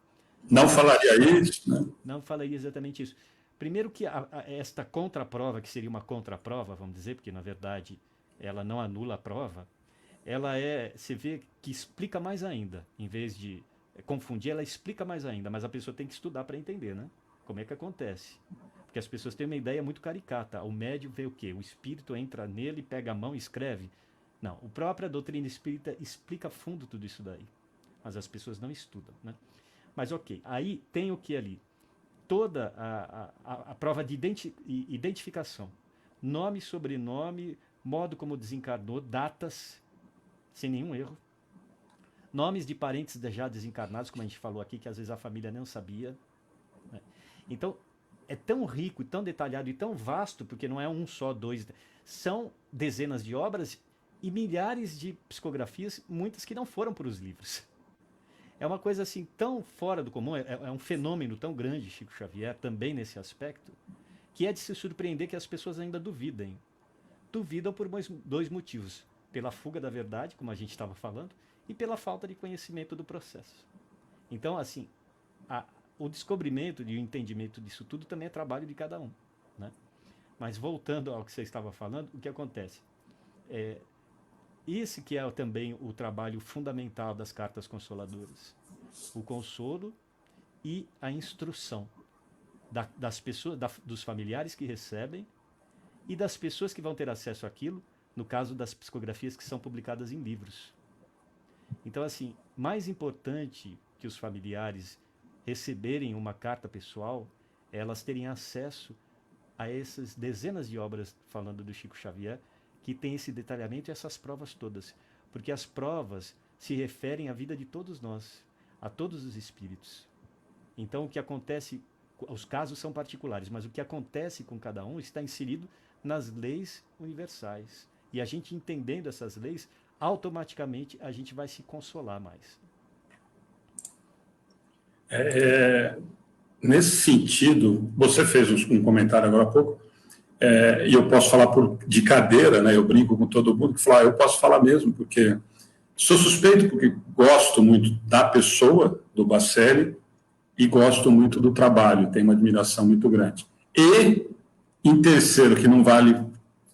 Não Não, falaria isso, né? não falaria exatamente isso. Primeiro que esta contraprova, que seria uma contraprova, vamos dizer, porque na verdade ela não anula a prova, você vê que explica mais ainda, em vez de confundir, ela explica mais ainda, mas a pessoa tem que estudar para entender, né? Como é que acontece? Porque as pessoas têm uma ideia muito caricata. O médium vê o quê? O espírito entra nele, pega a mão e escreve. Não, a própria doutrina espírita explica a fundo tudo isso daí. Mas as pessoas não estudam, né? Mas ok, aí tem o que ali? Toda a prova de identificação. Nome, sobrenome, modo como desencarnou, datas, sem nenhum erro. Nomes de parentes já desencarnados, como a gente falou aqui, que às vezes a família não sabia, né? Então, é tão rico, tão detalhado e tão vasto, porque não é um só, dois. São dezenas de obras e milhares de psicografias, muitas que não foram para os livros. É uma coisa assim tão fora do comum, é um fenômeno tão grande, Chico Xavier, também nesse aspecto, que é de se surpreender que as pessoas ainda duvidem. Duvidam por dois motivos. Pela fuga da verdade, como a gente estava falando, e pela falta de conhecimento do processo. Então, assim, o descobrimento e o entendimento disso tudo também é trabalho de cada um, né? Mas voltando ao que você estava falando, o que acontece? Esse que é também o trabalho fundamental das cartas consoladoras. O consolo e a instrução das pessoas, dos familiares que recebem e das pessoas que vão ter acesso àquilo, no caso das psicografias que são publicadas em livros. Então, assim, mais importante que os familiares receberem uma carta pessoal, é elas terem acesso a essas dezenas de obras falando do Chico Xavier, que tem esse detalhamento e essas provas todas. Porque as provas se referem à vida de todos nós. a todos os espíritos. Então, o que acontece, os casos são particulares, mas o que acontece com cada um está inserido nas leis universais. E a gente entendendo essas leis, automaticamente a gente vai se consolar mais. Nesse sentido, você fez um comentário agora há pouco, e eu posso falar de cadeira, né? Eu brinco com todo mundo que fala, eu posso falar mesmo, porque sou suspeito, porque gosto muito da pessoa, do Bacelli, e gosto muito do trabalho, tenho uma admiração muito grande. E, em terceiro, que não vale,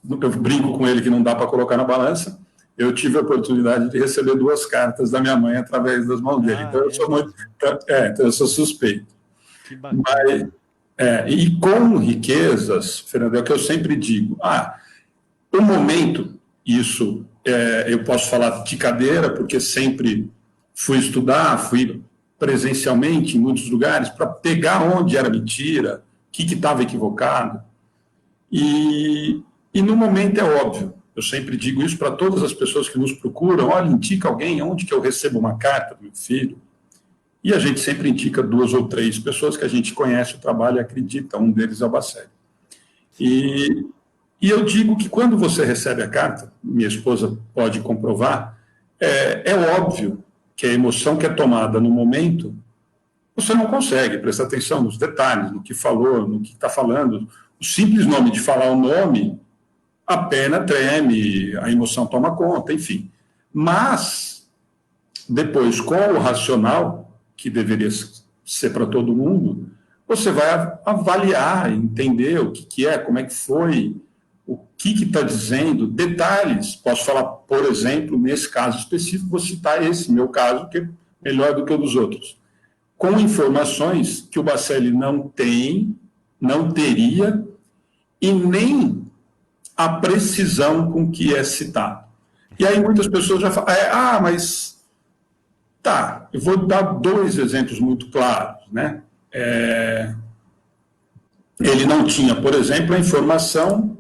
eu brinco com ele que não dá para colocar na balança, eu tive a oportunidade de receber 2 cartas da minha mãe através das mãos dele. Então, eu sou muito, então eu sou suspeito. Que bacana. E com riquezas, Fernando, é o que eu sempre digo. O momento, isso, eu posso falar de cadeira, porque sempre fui estudar, fui presencialmente em muitos lugares para pegar onde era mentira, o que estava equivocado. E no momento é óbvio. Eu sempre digo isso para todas as pessoas que nos procuram. Olha, indica alguém onde que eu recebo uma carta do meu filho. E a gente sempre indica 2 ou 3 pessoas que a gente conhece o trabalho e acredita. Um deles é o Bacelli. E eu digo que quando você recebe a carta, minha esposa pode comprovar, é óbvio que a emoção que é tomada no momento, você não consegue prestar atenção nos detalhes, no que falou, no que está falando. O simples nome de falar o nome, a pena treme, a emoção toma conta, enfim. Mas, depois, com o racional, que deveria ser para todo mundo, você vai avaliar, entender o que é, como é que foi, o que está dizendo, detalhes. Posso falar, por exemplo, nesse caso específico, vou citar esse meu caso, que é melhor do que o dos outros, com informações que o Bacelli não tem, não teria, e nem a precisão com que é citado. E aí muitas pessoas já falam, mas tá, eu vou dar 2 exemplos muito claros, né? Ele não tinha, por exemplo, a informação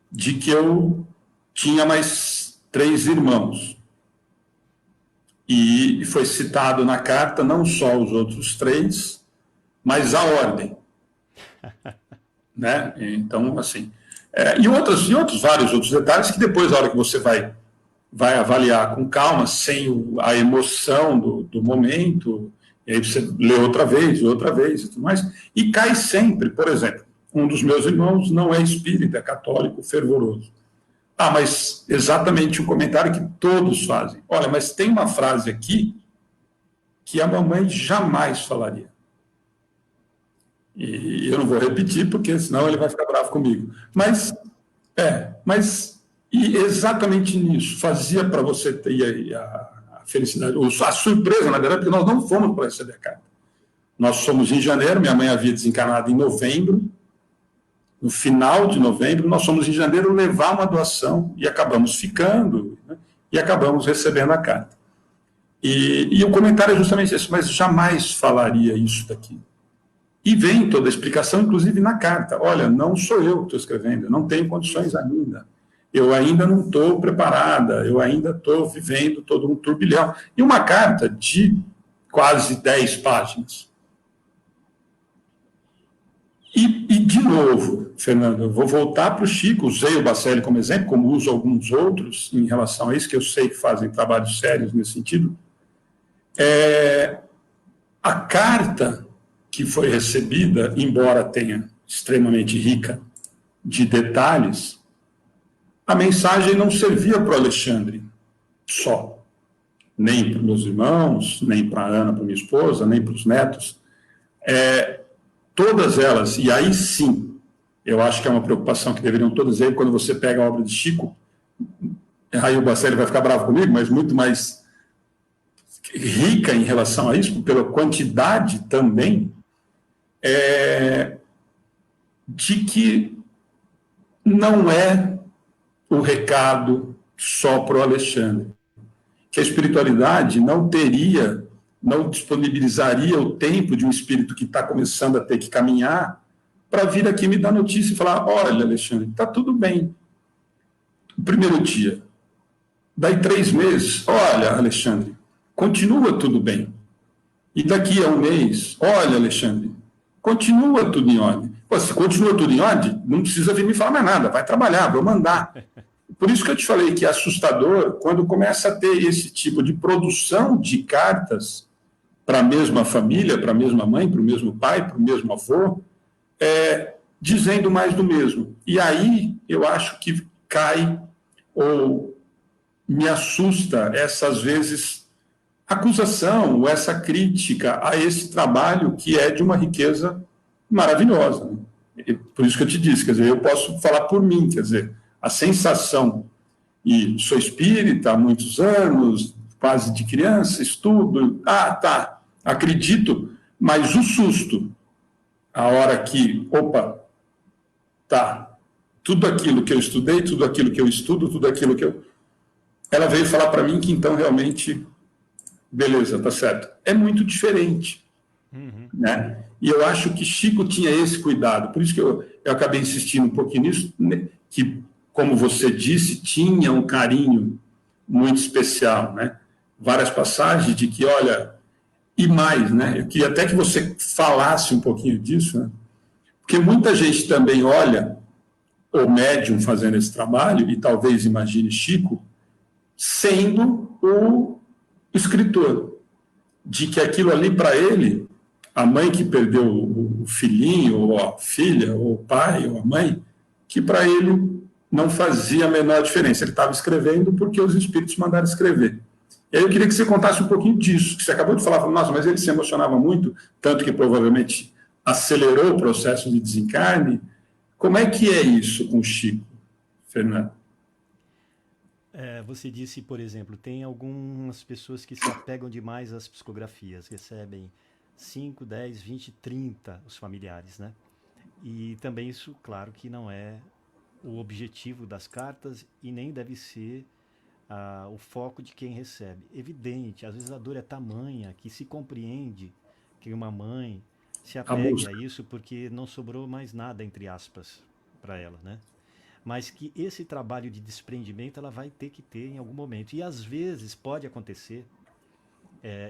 de que eu tinha mais 3 irmãos. E foi citado na carta não só os outros 3, mas a ordem. Né? Então, assim... E vários outros detalhes que depois, na hora que você vai avaliar com calma, sem a emoção do momento, e aí você lê outra vez e tudo mais, e cai sempre. Por exemplo, um dos meus irmãos não é espírita, é católico fervoroso. Mas exatamente o comentário que todos fazem. Olha, mas tem uma frase aqui que a mamãe jamais falaria. E eu não vou repetir, porque senão ele vai ficar bravo comigo. Mas e exatamente nisso, fazia para você ter a felicidade, a surpresa, na verdade, porque nós não fomos para receber a carta. Nós somos em janeiro, minha mãe havia desencarnado em novembro, no final de novembro, nós fomos em janeiro levar uma doação e acabamos ficando, né, e acabamos recebendo a carta. E o comentário é justamente esse, mas jamais falaria isso daqui. E vem toda a explicação, inclusive na carta. Olha, não sou eu que estou escrevendo, eu não tenho condições ainda. Eu ainda não estou preparada, eu ainda estou vivendo todo um turbilhão. E uma carta de quase 10 páginas. E de novo, Fernando, eu vou voltar para o Chico, usei o Bacelli como exemplo, como uso alguns outros em relação a isso, que eu sei que fazem trabalhos sérios nesse sentido. A carta que foi recebida, embora tenha extremamente rica de detalhes, a mensagem não servia para o Alexandre só, nem para os meus irmãos, nem para a Ana, para minha esposa, nem para os netos. Todas elas, e aí sim, eu acho que é uma preocupação que deveriam todos ter, quando você pega a obra de Chico, aí o Bacelli vai ficar bravo comigo, mas muito mais rica em relação a isso, pela quantidade também, de que não é o recado só para o Alexandre. Que a espiritualidade não disponibilizaria o tempo de um espírito que está começando a ter que caminhar para vir aqui me dar notícia e falar, olha, Alexandre, está tudo bem. O primeiro dia. Daí 3 meses, olha, Alexandre, continua tudo bem. E daqui a um mês, olha, Alexandre, continua tudo em ordem. Pô, se continua tudo em ordem, não precisa vir me falar mais nada, vai trabalhar, vou mandar. Por isso que eu te falei que é assustador quando começa a ter esse tipo de produção de cartas para a mesma família, para a mesma mãe, para o mesmo pai, para o mesmo avô, dizendo mais do mesmo. E aí eu acho que cai ou me assusta essa, às vezes, acusação ou essa crítica a esse trabalho que é de uma riqueza maravilhosa. Né? Por isso que eu te disse, quer dizer, eu posso falar por mim, quer dizer, a sensação, e sou espírita há muitos anos, quase de criança, estudo, tá, acredito, mas o susto, a hora que, opa, tá, tudo aquilo que eu estudei, tudo aquilo que eu estudo, tudo aquilo que eu... Ela veio falar para mim que então realmente, beleza, tá certo. É muito diferente, né? E eu acho que Chico tinha esse cuidado, por isso que eu acabei insistindo um pouquinho nisso, né? Que, como você disse, tinha um carinho muito especial, né? Várias passagens de que, olha, e mais, né? Eu queria até que você falasse um pouquinho disso, né? Porque muita gente também olha o médium fazendo esse trabalho, e talvez imagine Chico sendo o escritor, de que aquilo ali para ele, a mãe que perdeu o filhinho, ou a filha, ou o pai, ou a mãe, que para ele não fazia a menor diferença. Ele estava escrevendo porque os espíritos mandaram escrever. E aí eu queria que você contasse um pouquinho disso, que você acabou de falar, nossa, mas ele se emocionava muito, tanto que provavelmente acelerou o processo de desencarne. Como é que é isso com o Chico, Fernando? Você disse, por exemplo, tem algumas pessoas que se apegam demais às psicografias, recebem 5, 10, 20, 30 os familiares, né? E também isso, claro, que não é o objetivo das cartas e nem deve ser o foco de quem recebe. Evidente, às vezes a dor é tamanha que se compreende que uma mãe se A apegue a busca. isso porque não sobrou mais nada, entre aspas, para ela, né? Mas que esse trabalho de desprendimento ela vai ter que ter em algum momento. E às vezes pode acontecer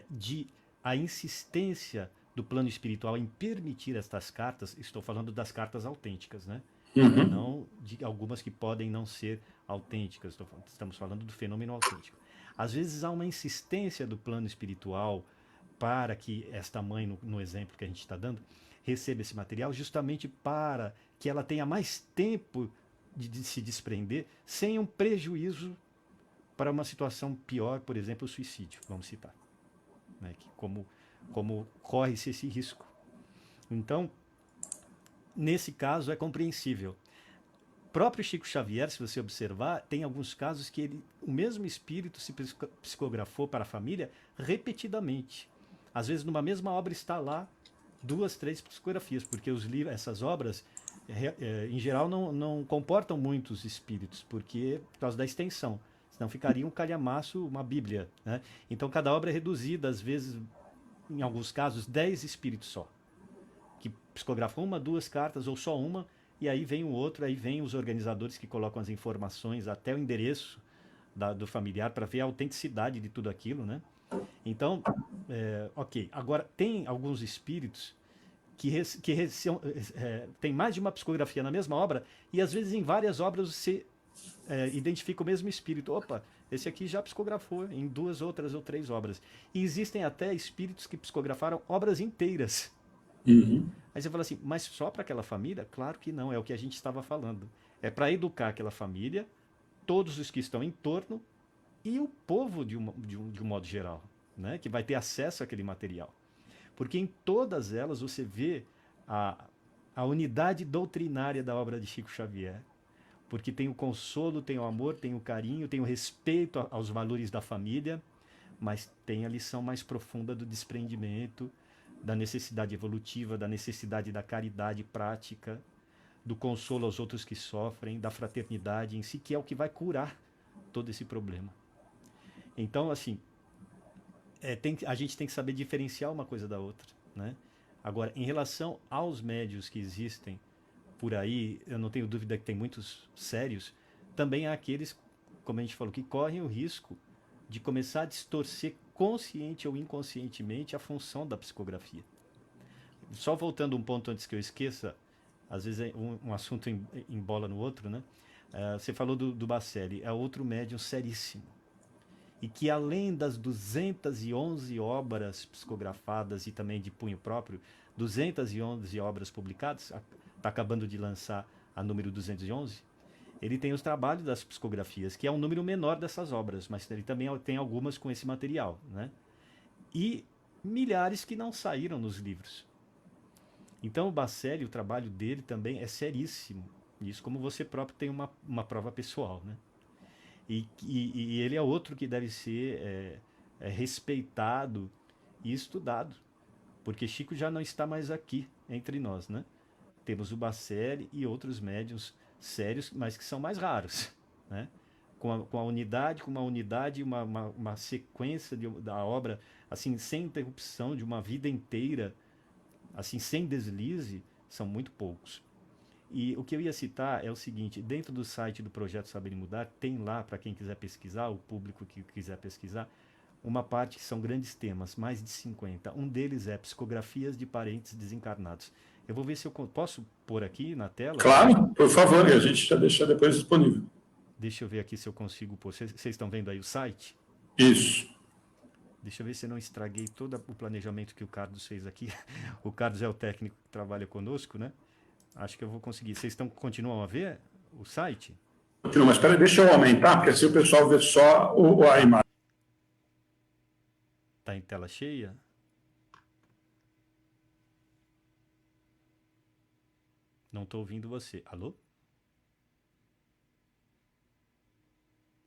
de a insistência do plano espiritual em permitir estas cartas, estou falando das cartas autênticas, né? Uhum. Não de algumas que podem não ser autênticas, estamos falando do fenômeno autêntico. Às vezes há uma insistência do plano espiritual para que esta mãe, no exemplo que a gente está dando, receba esse material, justamente para que ela tenha mais tempo de se desprender, sem um prejuízo para uma situação pior, por exemplo, o suicídio, vamos citar. Né? Que como corre-se esse risco. Então, nesse caso, é compreensível. O próprio Chico Xavier, se você observar, tem alguns casos que o mesmo espírito se psicografou para a família repetidamente. Às vezes, numa mesma obra está lá 2, 3 psicografias, porque essas obras, em geral, não comportam muitos espíritos, por causa da extensão. Senão ficaria um calhamaço, uma bíblia. Né? Então, cada obra é reduzida, às vezes, em alguns casos, 10 espíritos só, que psicografam 1, 2 cartas ou só uma, e aí vem o outro, aí vem os organizadores que colocam as informações até o endereço do familiar para ver a autenticidade de tudo aquilo, né? Então, ok. Agora, tem alguns espíritos que tem mais de uma psicografia na mesma obra e às vezes em várias obras você identifica o mesmo espírito. Opa, esse aqui já psicografou em 2 outras ou 3 obras. E existem até espíritos que psicografaram obras inteiras. Uhum. Aí você fala assim, mas só para aquela família? Claro que não, é o que a gente estava falando. É para educar aquela família, todos os que estão em torno e o povo de um modo geral, né? Que vai ter acesso àquele material. Porque em todas elas você vê a, a unidade doutrinária da obra de Chico Xavier. Porque tem o consolo, tem o amor, tem o carinho, tem o respeito aos valores da família, mas tem a lição mais profunda do desprendimento, da necessidade evolutiva, da necessidade da caridade prática, do consolo aos outros que sofrem, da fraternidade em si, que é o que vai curar todo esse problema. Então, assim, a gente tem que saber diferenciar uma coisa da outra, né? Agora, em relação aos médios que existem por aí, eu não tenho dúvida que tem muitos sérios, também há aqueles, como a gente falou, que correm o risco de começar a distorcer consciente ou inconscientemente, a função da psicografia. Só voltando um ponto antes que eu esqueça, às vezes um assunto embola no outro, né? Você falou do Bacelli, é outro médium seríssimo. E que além das 211 obras psicografadas e também de punho próprio, 211 obras publicadas, está acabando de lançar a número 211, ele tem os trabalhos das psicografias, que é um número menor dessas obras, mas ele também tem algumas com esse material, né? E milhares que não saíram nos livros. Então o Bacelli, o trabalho dele também é seríssimo. Isso como você próprio tem uma prova pessoal, né? E ele é outro que deve ser respeitado e estudado, porque Chico já não está mais aqui entre nós, né? Temos o Bacelli e outros médiuns sérios, mas que são mais raros, né? Com uma unidade, uma sequência da obra, assim, sem interrupção, de uma vida inteira, assim, sem deslize, são muito poucos. E o que eu ia citar é o seguinte: dentro do site do Projeto Saber e Mudar, tem lá, para quem quiser pesquisar, o público que quiser pesquisar, uma parte que são grandes temas, mais de 50. Um deles é psicografias de parentes desencarnados. Eu vou ver se eu posso pôr aqui na tela. Claro, por favor, e a gente já deixa depois disponível. Deixa eu ver aqui se eu consigo pôr. Vocês estão vendo aí o site? Isso. Deixa eu ver se eu não estraguei todo o planejamento que o Carlos fez aqui. O Carlos é o técnico que trabalha conosco, né? Acho que eu vou conseguir. Vocês continuam a ver o site? Não, mas espera, deixa eu aumentar, porque assim o pessoal vê só a imagem. Está em tela cheia? Não estou ouvindo você. Alô?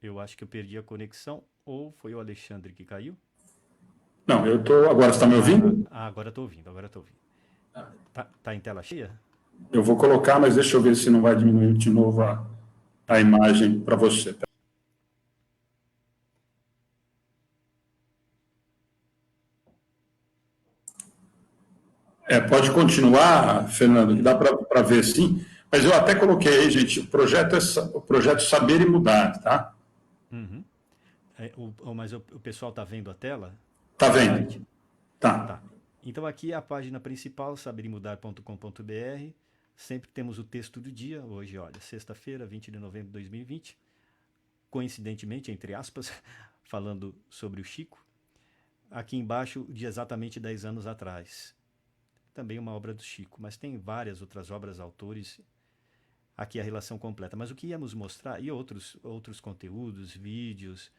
Eu acho que eu perdi a conexão. Ou foi o Alexandre que caiu? Não, eu estou. Agora você está me ouvindo? Agora estou ouvindo, Tá em tela cheia? Eu vou colocar, mas deixa eu ver se não vai diminuir de novo a imagem para você. Pode continuar, Fernando, que dá para ver sim. Mas eu até coloquei aí, gente, o projeto Saber e Mudar, tá? Uhum. Mas o pessoal está vendo a tela? Tá vendo? Tá. Então aqui é a página principal, saberimudar.com.br. Sempre temos o texto do dia. Hoje, olha, sexta-feira, 20 de novembro de 2020. Coincidentemente, entre aspas, falando sobre o Chico. Aqui embaixo, de exatamente 10 anos atrás. Também uma obra do Chico, mas tem várias outras obras, autores. Aqui a relação completa. Mas o que íamos mostrar, e outros conteúdos, vídeos,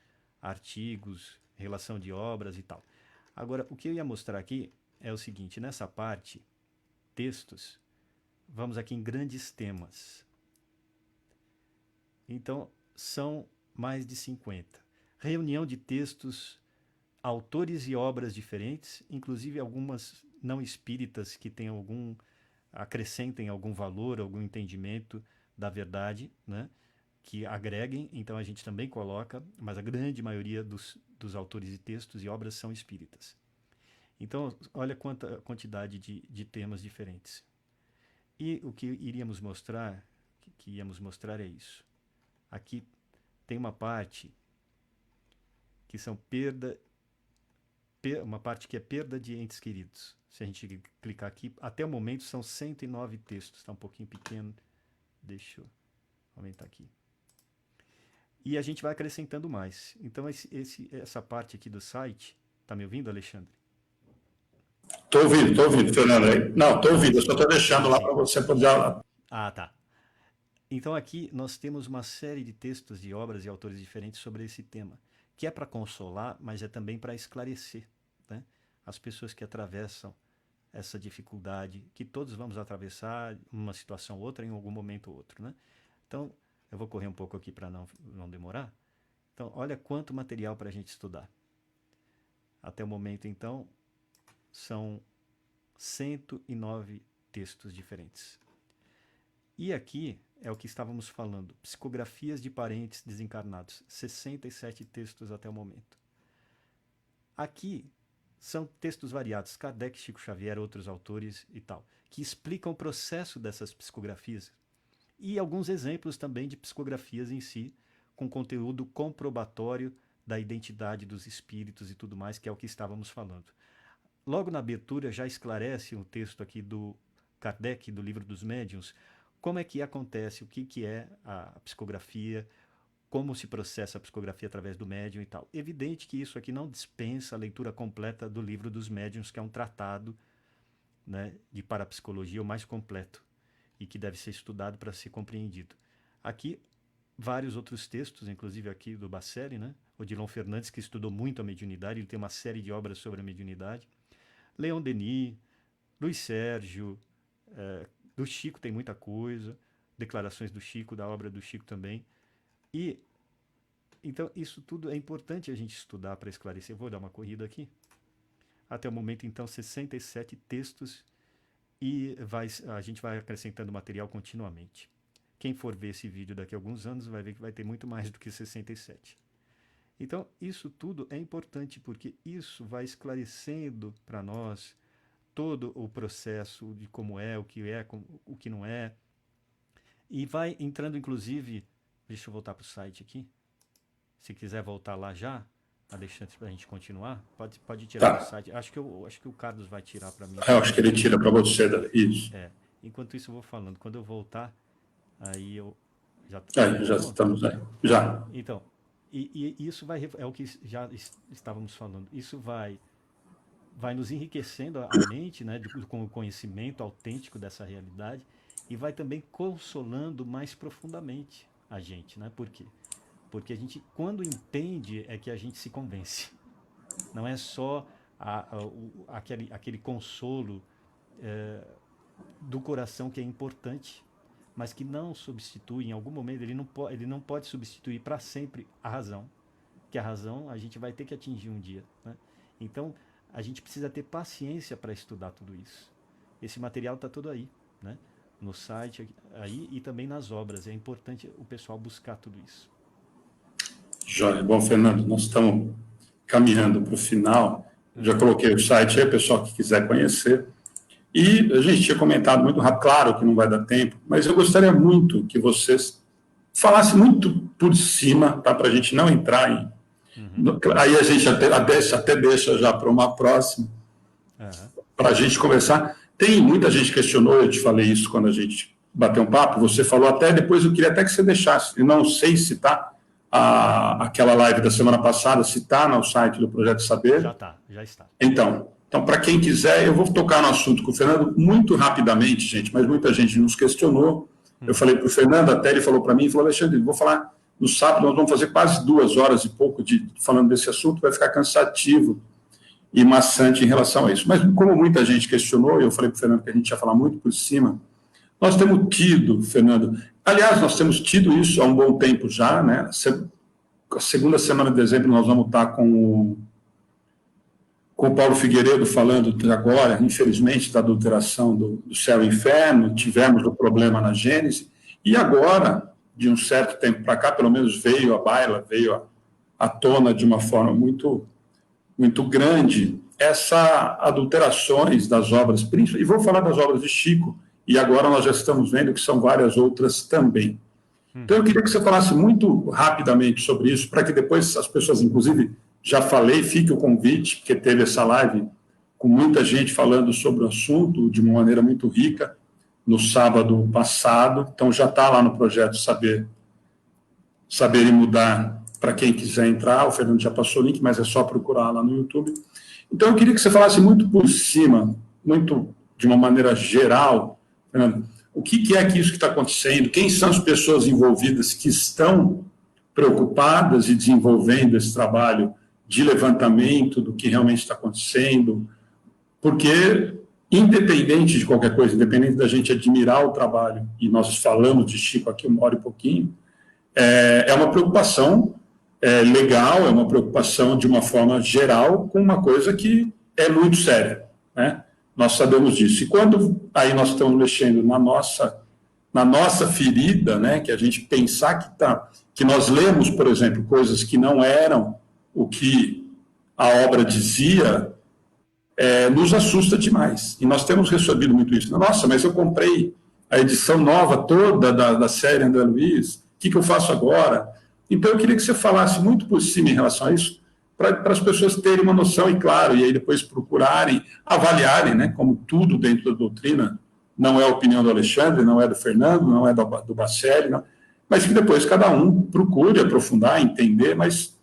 artigos, relação de obras e tal. Agora, o que eu ia mostrar aqui é o seguinte: nessa parte, textos, vamos aqui em grandes temas. Então, são mais de 50. Reunião de textos, autores e obras diferentes, inclusive algumas não espíritas que acrescentem algum valor, algum entendimento da verdade, né? Que agreguem, então a gente também coloca, mas a grande maioria dos autores de textos e obras são espíritas. Então, olha quanta quantidade de temas diferentes. E o que íamos mostrar é isso. Aqui tem uma parte que são uma parte que é perda de entes queridos. Se a gente clicar aqui, até o momento são 109 textos, está um pouquinho pequeno. Deixa eu aumentar aqui. E a gente vai acrescentando mais. Então, essa parte aqui do site, tá me ouvindo, Alexandre? Estou ouvindo, Fernando. Não, estou ouvindo, eu só estou deixando lá para você poder. Tá. Então aqui nós temos uma série de textos de obras e autores diferentes sobre esse tema, que é para consolar, mas é também para esclarecer, né? As pessoas que atravessam essa dificuldade, que todos vamos atravessar uma situação ou outra, em algum momento ou outro, né? Então, eu vou correr um pouco aqui para não demorar. Então, olha quanto material para a gente estudar. Até o momento, então, são 109 textos diferentes. E aqui é o que estávamos falando, psicografias de parentes desencarnados, 67 textos até o momento. Aqui são textos variados, Kardec, Chico Xavier, outros autores e tal, que explicam o processo dessas psicografias e alguns exemplos também de psicografias em si, com conteúdo comprobatório da identidade dos espíritos e tudo mais, que é o que estávamos falando. Logo na abertura já esclarece um texto aqui do Kardec, do Livro dos Médiuns, como é que acontece, o que é a psicografia, como se processa a psicografia através do médium e tal. Evidente que isso aqui não dispensa a leitura completa do Livro dos Médiuns, que é um tratado, né, de parapsicologia o mais completo e que deve ser estudado para ser compreendido. Aqui, vários outros textos, inclusive aqui do Bacelli, né? Odilon Fernandes, que estudou muito a mediunidade, ele tem uma série de obras sobre a mediunidade. Leon Denis, Luiz Sérgio, do Chico tem muita coisa, declarações do Chico, da obra do Chico também. E, então, isso tudo é importante a gente estudar para esclarecer. Vou dar uma corrida aqui. Até o momento, então, 67 textos e a gente vai acrescentando material continuamente. Quem for ver esse vídeo daqui a alguns anos vai ver que vai ter muito mais do que 67. Então, isso tudo é importante porque isso vai esclarecendo para nós todo o processo de como é, o que não é. E vai entrando, inclusive... Deixa eu voltar para o site aqui. Se quiser voltar lá já, Alexandre, para a gente continuar, pode tirar do site. Acho que o Carlos vai tirar para mim. Eu acho que ele tira para você. Isso. Enquanto isso, eu vou falando. Quando eu voltar, aí eu... Já estamos aí. Já. Então, e isso é o que já estávamos falando. Isso vai nos enriquecendo a mente, né, com o conhecimento autêntico dessa realidade e vai também consolando mais profundamente a gente, né? Por quê? Porque a gente, quando entende, é que a gente se convence. Não é só aquele consolo do coração que é importante, mas que não substitui, em algum momento, ele não pode substituir para sempre a razão. Que a razão a gente vai ter que atingir um dia, né? Então, a gente precisa ter paciência para estudar tudo isso. Esse material está todo aí, né? No site aí e também nas obras. É importante o pessoal buscar tudo isso. Joia. Bom, Fernando, nós estamos caminhando para o final. Já coloquei o site aí, pessoal que quiser conhecer. E a gente tinha comentado muito rápido, claro que não vai dar tempo, mas eu gostaria muito que vocês falassem muito por cima, tá? Para a gente não entrar em... Aí a gente até deixa já para uma próxima, para a gente conversar. Tem muita gente que questionou, eu te falei isso quando a gente bateu um papo, você falou até, depois eu queria até que você deixasse, eu não sei se está aquela live da semana passada, se está no site do Projeto Saber. Já está. Então para quem quiser, eu vou tocar no assunto com o Fernando muito rapidamente, gente, mas muita gente nos questionou. Eu falei para o Fernando, até ele falou para mim, Alexandre, vou falar no sábado, nós vamos fazer quase 2 horas e pouco falando desse assunto, vai ficar cansativo e maçante em relação a isso. Mas como muita gente questionou, eu falei para o Fernando que a gente ia falar muito por cima, nós temos tido, Fernando, aliás, nós temos tido isso há um bom tempo já, né? A segunda semana de dezembro nós vamos estar com o Paulo Figueiredo falando agora, infelizmente, da adulteração do céu e inferno, tivemos o problema na Gênese, e agora, de um certo tempo para cá, pelo menos veio à baila, veio à tona de uma forma muito muito grande, essas adulterações das obras, e vou falar das obras de Chico, e agora nós já estamos vendo que são várias outras também. Então eu queria que você falasse muito rapidamente sobre isso, para que depois as pessoas, inclusive, já falei, fique o convite, porque teve essa live com muita gente falando sobre o assunto de uma maneira muito rica, no sábado passado, então já está lá no projeto Saber e Mudar, para quem quiser entrar, o Fernando já passou o link, mas é só procurar lá no YouTube. Então, eu queria que você falasse muito por cima, muito de uma maneira geral, Fernando, o que é que isso que está acontecendo, quem são as pessoas envolvidas que estão preocupadas e desenvolvendo esse trabalho de levantamento do que realmente está acontecendo, porque, independente de qualquer coisa, independente da gente admirar o trabalho, e nós falamos de Chico aqui 1 hora e pouquinho, é uma preocupação legal, é uma preocupação de uma forma geral com uma coisa que é muito séria, né? Nós sabemos disso. E quando aí nós estamos mexendo na nossa ferida, né, que a gente pensar que nós lemos, por exemplo, coisas que não eram o que a obra dizia, nos assusta demais. E nós temos recebido muito isso. Nossa, mas eu comprei a edição nova toda da série André Luiz, o que eu faço agora? Então, eu queria que você falasse muito por cima em relação a isso, para as pessoas terem uma noção, e claro, e aí depois procurarem, avaliarem, né, como tudo dentro da doutrina, não é a opinião do Alexandre, não é do Fernando, não é do Bacelli, não, mas que depois cada um procure aprofundar, entender, mas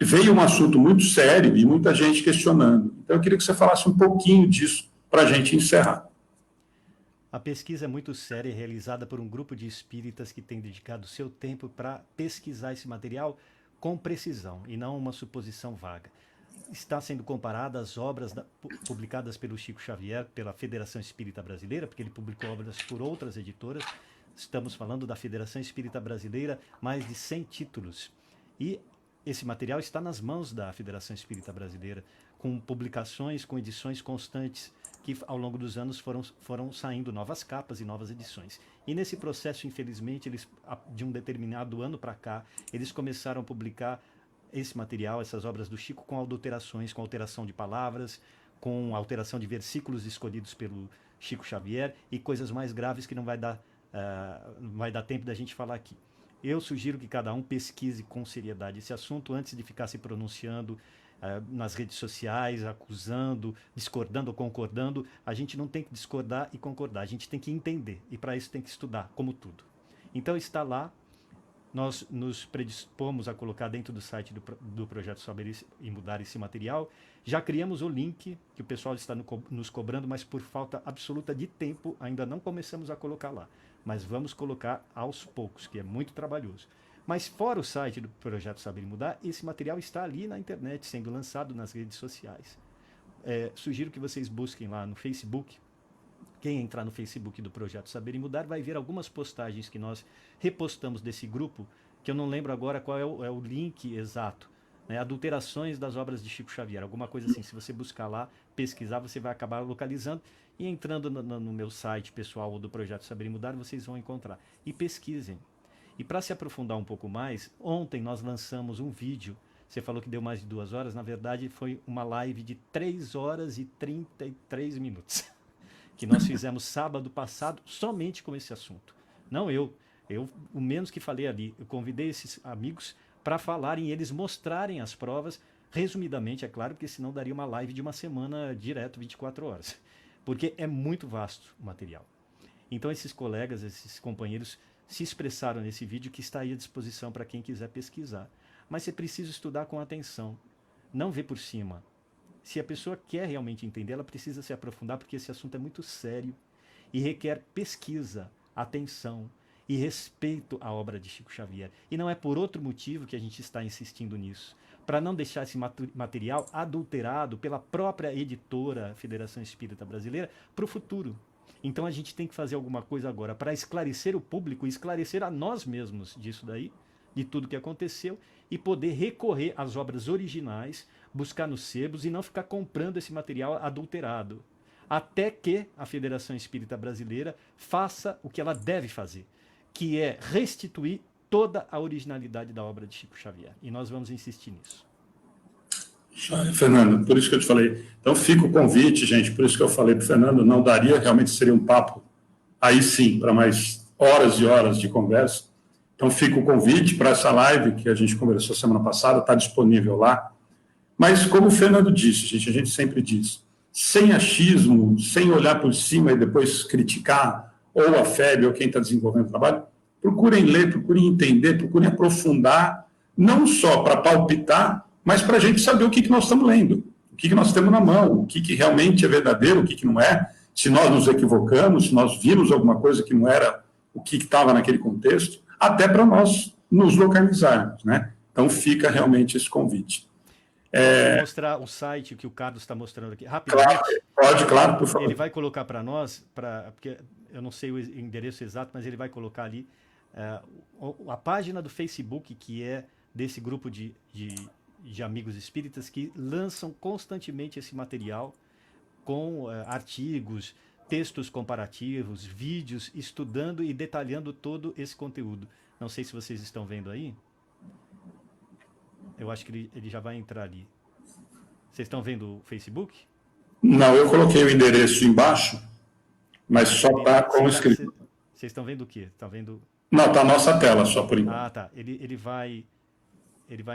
veio um assunto muito sério e muita gente questionando. Então, eu queria que você falasse um pouquinho disso para a gente encerrar. A pesquisa é muito séria e realizada por um grupo de espíritas que tem dedicado seu tempo para pesquisar esse material com precisão e não uma suposição vaga. Está sendo comparada às obras publicadas pelo Chico Xavier, pela Federação Espírita Brasileira, porque ele publicou obras por outras editoras. Estamos falando da Federação Espírita Brasileira, mais de 100 títulos. E esse material está nas mãos da Federação Espírita Brasileira, com publicações, com edições constantes, que ao longo dos anos foram saindo novas capas e novas edições. E nesse processo, infelizmente, eles, de um determinado ano para cá, eles começaram a publicar esse material, essas obras do Chico, com adulterações, com alteração de palavras, com alteração de versículos escolhidos pelo Chico Xavier e coisas mais graves que não vai dar tempo da gente falar aqui. Eu sugiro que cada um pesquise com seriedade esse assunto antes de ficar se pronunciando nas redes sociais, acusando, discordando ou concordando. A gente não tem que discordar e concordar, a gente tem que entender, e para isso tem que estudar, como tudo. Então está lá, nós nos predispomos a colocar dentro do site do Projeto Saber e Mudar esse material. Já criamos o link, que o pessoal está nos cobrando, mas por falta absoluta de tempo, ainda não começamos a colocar lá. Mas vamos colocar aos poucos, que é muito trabalhoso. Mas fora o site do Projeto Saber e Mudar, esse material está ali na internet, sendo lançado nas redes sociais. Sugiro que vocês busquem lá no Facebook. Quem entrar no Facebook do Projeto Saber e Mudar vai ver algumas postagens que nós repostamos desse grupo, que eu não lembro agora qual é o link exato, né? Adulterações das obras de Chico Xavier, alguma coisa assim. Se você buscar lá, pesquisar, você vai acabar localizando, e entrando no meu site pessoal ou do Projeto Saber e Mudar, vocês vão encontrar. E pesquisem. E para se aprofundar um pouco mais, ontem nós lançamos um vídeo. Você falou que deu mais de 2 horas, na verdade foi uma live de 3 horas e 33 minutos. Que nós fizemos sábado passado somente com esse assunto. Não eu, o menos que falei ali, eu convidei esses amigos para falarem e eles mostrarem as provas, resumidamente, é claro, porque senão daria uma live de uma semana direto, 24 horas. Porque é muito vasto o material. Então esses colegas, esses companheiros se expressaram nesse vídeo, que está aí à disposição para quem quiser pesquisar. Mas você precisa estudar com atenção, não ver por cima. Se a pessoa quer realmente entender, ela precisa se aprofundar, porque esse assunto é muito sério e requer pesquisa, atenção e respeito à obra de Chico Xavier. E não é por outro motivo que a gente está insistindo nisso, para não deixar esse material adulterado pela própria editora Federação Espírita Brasileira para o futuro. Então a gente tem que fazer alguma coisa agora para esclarecer o público, esclarecer a nós mesmos disso daí, de tudo que aconteceu, e poder recorrer às obras originais, buscar nos sebos e não ficar comprando esse material adulterado. Até que a Federação Espírita Brasileira faça o que ela deve fazer, que é restituir toda a originalidade da obra de Chico Xavier. E nós vamos insistir nisso. Fernando, por isso que eu te falei. Então fica o convite, gente, por isso que eu falei para o Fernando, não daria, realmente seria um papo, aí sim, para mais horas e horas de conversa. Então fica o convite para essa live que a gente conversou semana passada, está disponível lá. Mas como o Fernando disse, gente, a gente sempre diz, sem achismo, sem olhar por cima e depois criticar ou a FEB ou quem está desenvolvendo o trabalho, procurem ler, procurem entender, procurem aprofundar, não só para palpitar, mas para a gente saber o que nós estamos lendo, o que nós temos na mão, o que realmente é verdadeiro, o que não é, se nós nos equivocamos, se nós vimos alguma coisa que não era o que estava naquele contexto, até para nós nos localizarmos, né? Então fica realmente esse convite. Vou mostrar o site que o Carlos está mostrando aqui rapidamente. Claro, pode, claro, por favor. Ele vai colocar para nós, porque eu não sei o endereço exato, mas ele vai colocar ali a página do Facebook, que é desse grupo de amigos espíritas que lançam constantemente esse material com artigos, textos comparativos, vídeos, estudando e detalhando todo esse conteúdo. Não sei se vocês estão vendo aí. Eu acho que ele já vai entrar ali. Vocês estão vendo o Facebook? Não, eu coloquei o endereço embaixo, mas só está como escrito. Vocês estão vendo o quê? Estão vendo Não, está a nossa tela só por enquanto. Ah, tá. Ele vai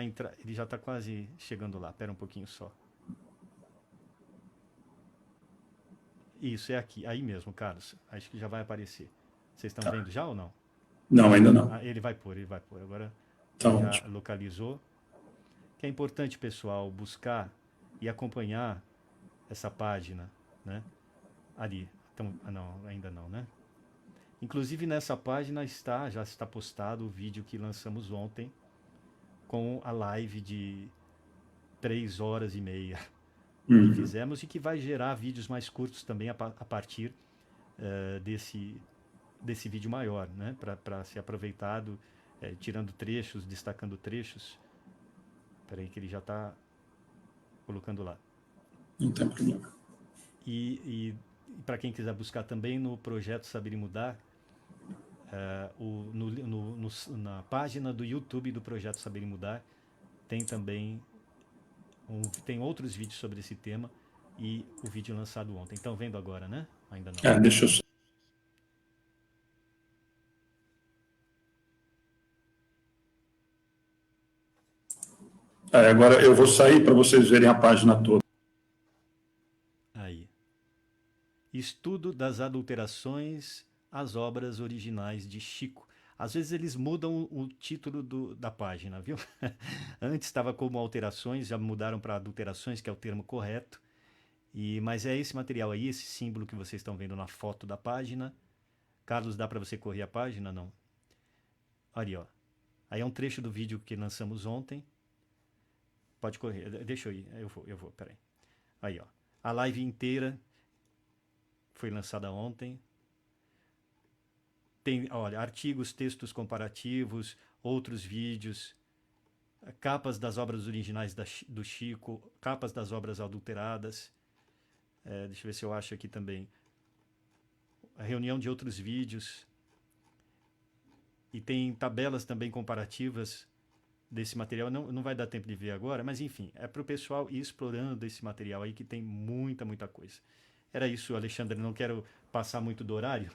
entrar, ele já está quase chegando lá. Espera um pouquinho só. Isso, é aqui. Aí mesmo, Carlos. Acho que já vai aparecer. Vocês estão vendo já ou não? Não, ainda não. Ah, ele vai pôr, ele vai pôr. Agora Tá já ótimo. localizou. Que é importante, pessoal, buscar e acompanhar essa página, né? Ali. Então, não, ainda não, né? Inclusive nessa página já está postado o vídeo que lançamos ontem com a live de 3 horas e meia que Uhum. fizemos e que vai gerar vídeos mais curtos também a partir desse vídeo maior, né? Para ser aproveitado, tirando trechos, destacando trechos. Espera aí que ele já está colocando lá. Não tem problema. E para quem quiser buscar também no projeto Saber e Mudar, na página do YouTube do projeto Saber e Mudar, tem também tem outros vídeos sobre esse tema e o vídeo lançado ontem. Estão vendo agora, né? Ainda não. Deixa eu só. Agora eu vou sair para vocês verem a página toda. Aí. Estudo das adulterações às obras originais de Chico. Às vezes eles mudam o título da página, viu? Antes estava como alterações, já mudaram para adulterações, que é o termo correto. Mas é esse material aí, esse símbolo que vocês estão vendo na foto da página. Carlos, dá para você correr a página? Não. Ali, ó. Aí é um trecho do vídeo que lançamos ontem. Pode correr, deixa eu ir, eu vou, peraí. Aí, ó. A live inteira foi lançada ontem. Tem, olha, artigos, textos comparativos, outros vídeos, capas das obras originais do Chico, capas das obras adulteradas. Deixa eu ver se eu acho aqui também. A reunião de outros vídeos. E tem tabelas também comparativas desse material. Não vai dar tempo de ver agora, mas enfim, é para o pessoal ir explorando esse material aí que tem muita, muita coisa. Era isso, Alexandre. Não quero passar muito do horário.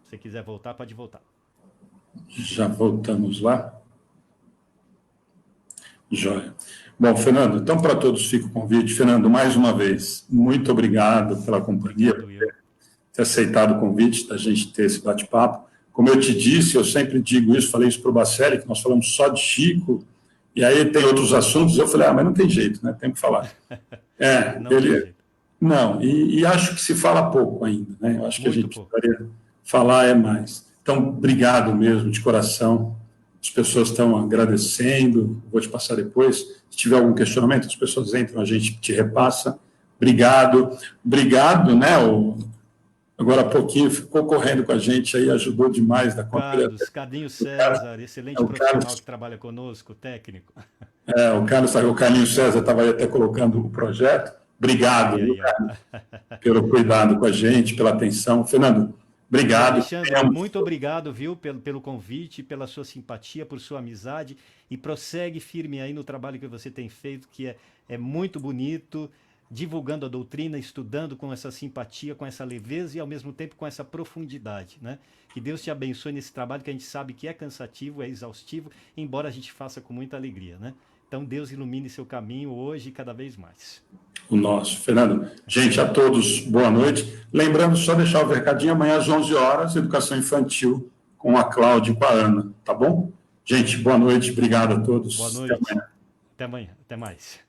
Se você quiser voltar, pode voltar. Já voltamos lá. Joia. Bom, Fernando, então para todos fica o convite. Fernando, mais uma vez, muito obrigado pela companhia, por ter aceitado o convite da gente ter esse bate-papo. Como eu te disse, eu sempre digo isso, falei isso para o Bacelli, que nós falamos só de Chico, e aí tem outros assuntos, eu falei, mas não tem jeito, né? Tem que falar. Não, e acho que se fala pouco ainda, né? Eu acho que a gente precisaria falar mais. Então, obrigado mesmo, de coração. As pessoas estão agradecendo, vou te passar depois. Se tiver algum questionamento, as pessoas entram, a gente te repassa. Obrigado. Obrigado, né? Agora há pouquinho ficou correndo com a gente aí, ajudou demais da conta. Cadinho César, excelente profissional que trabalha conosco, técnico. O Carlinhos César estava aí até colocando o projeto. Obrigado, pelo cuidado com a gente, pela atenção. Fernando, obrigado. Alexandre, muito obrigado, viu, pelo convite, pela sua simpatia, por sua amizade, e prossegue firme aí no trabalho que você tem feito, que é muito bonito, divulgando a doutrina, estudando com essa simpatia, com essa leveza e ao mesmo tempo com essa profundidade, né? Que Deus te abençoe nesse trabalho que a gente sabe que é cansativo, é exaustivo, embora a gente faça com muita alegria, né? Então Deus ilumine seu caminho hoje e cada vez mais. O nosso. Fernando, gente, a todos, boa noite. Lembrando, só deixar o recadinho, amanhã às 11 horas, Educação Infantil, com a Cláudia e com a Ana, tá bom? Gente, boa noite, obrigado a todos. Boa noite. Até amanhã, até mais.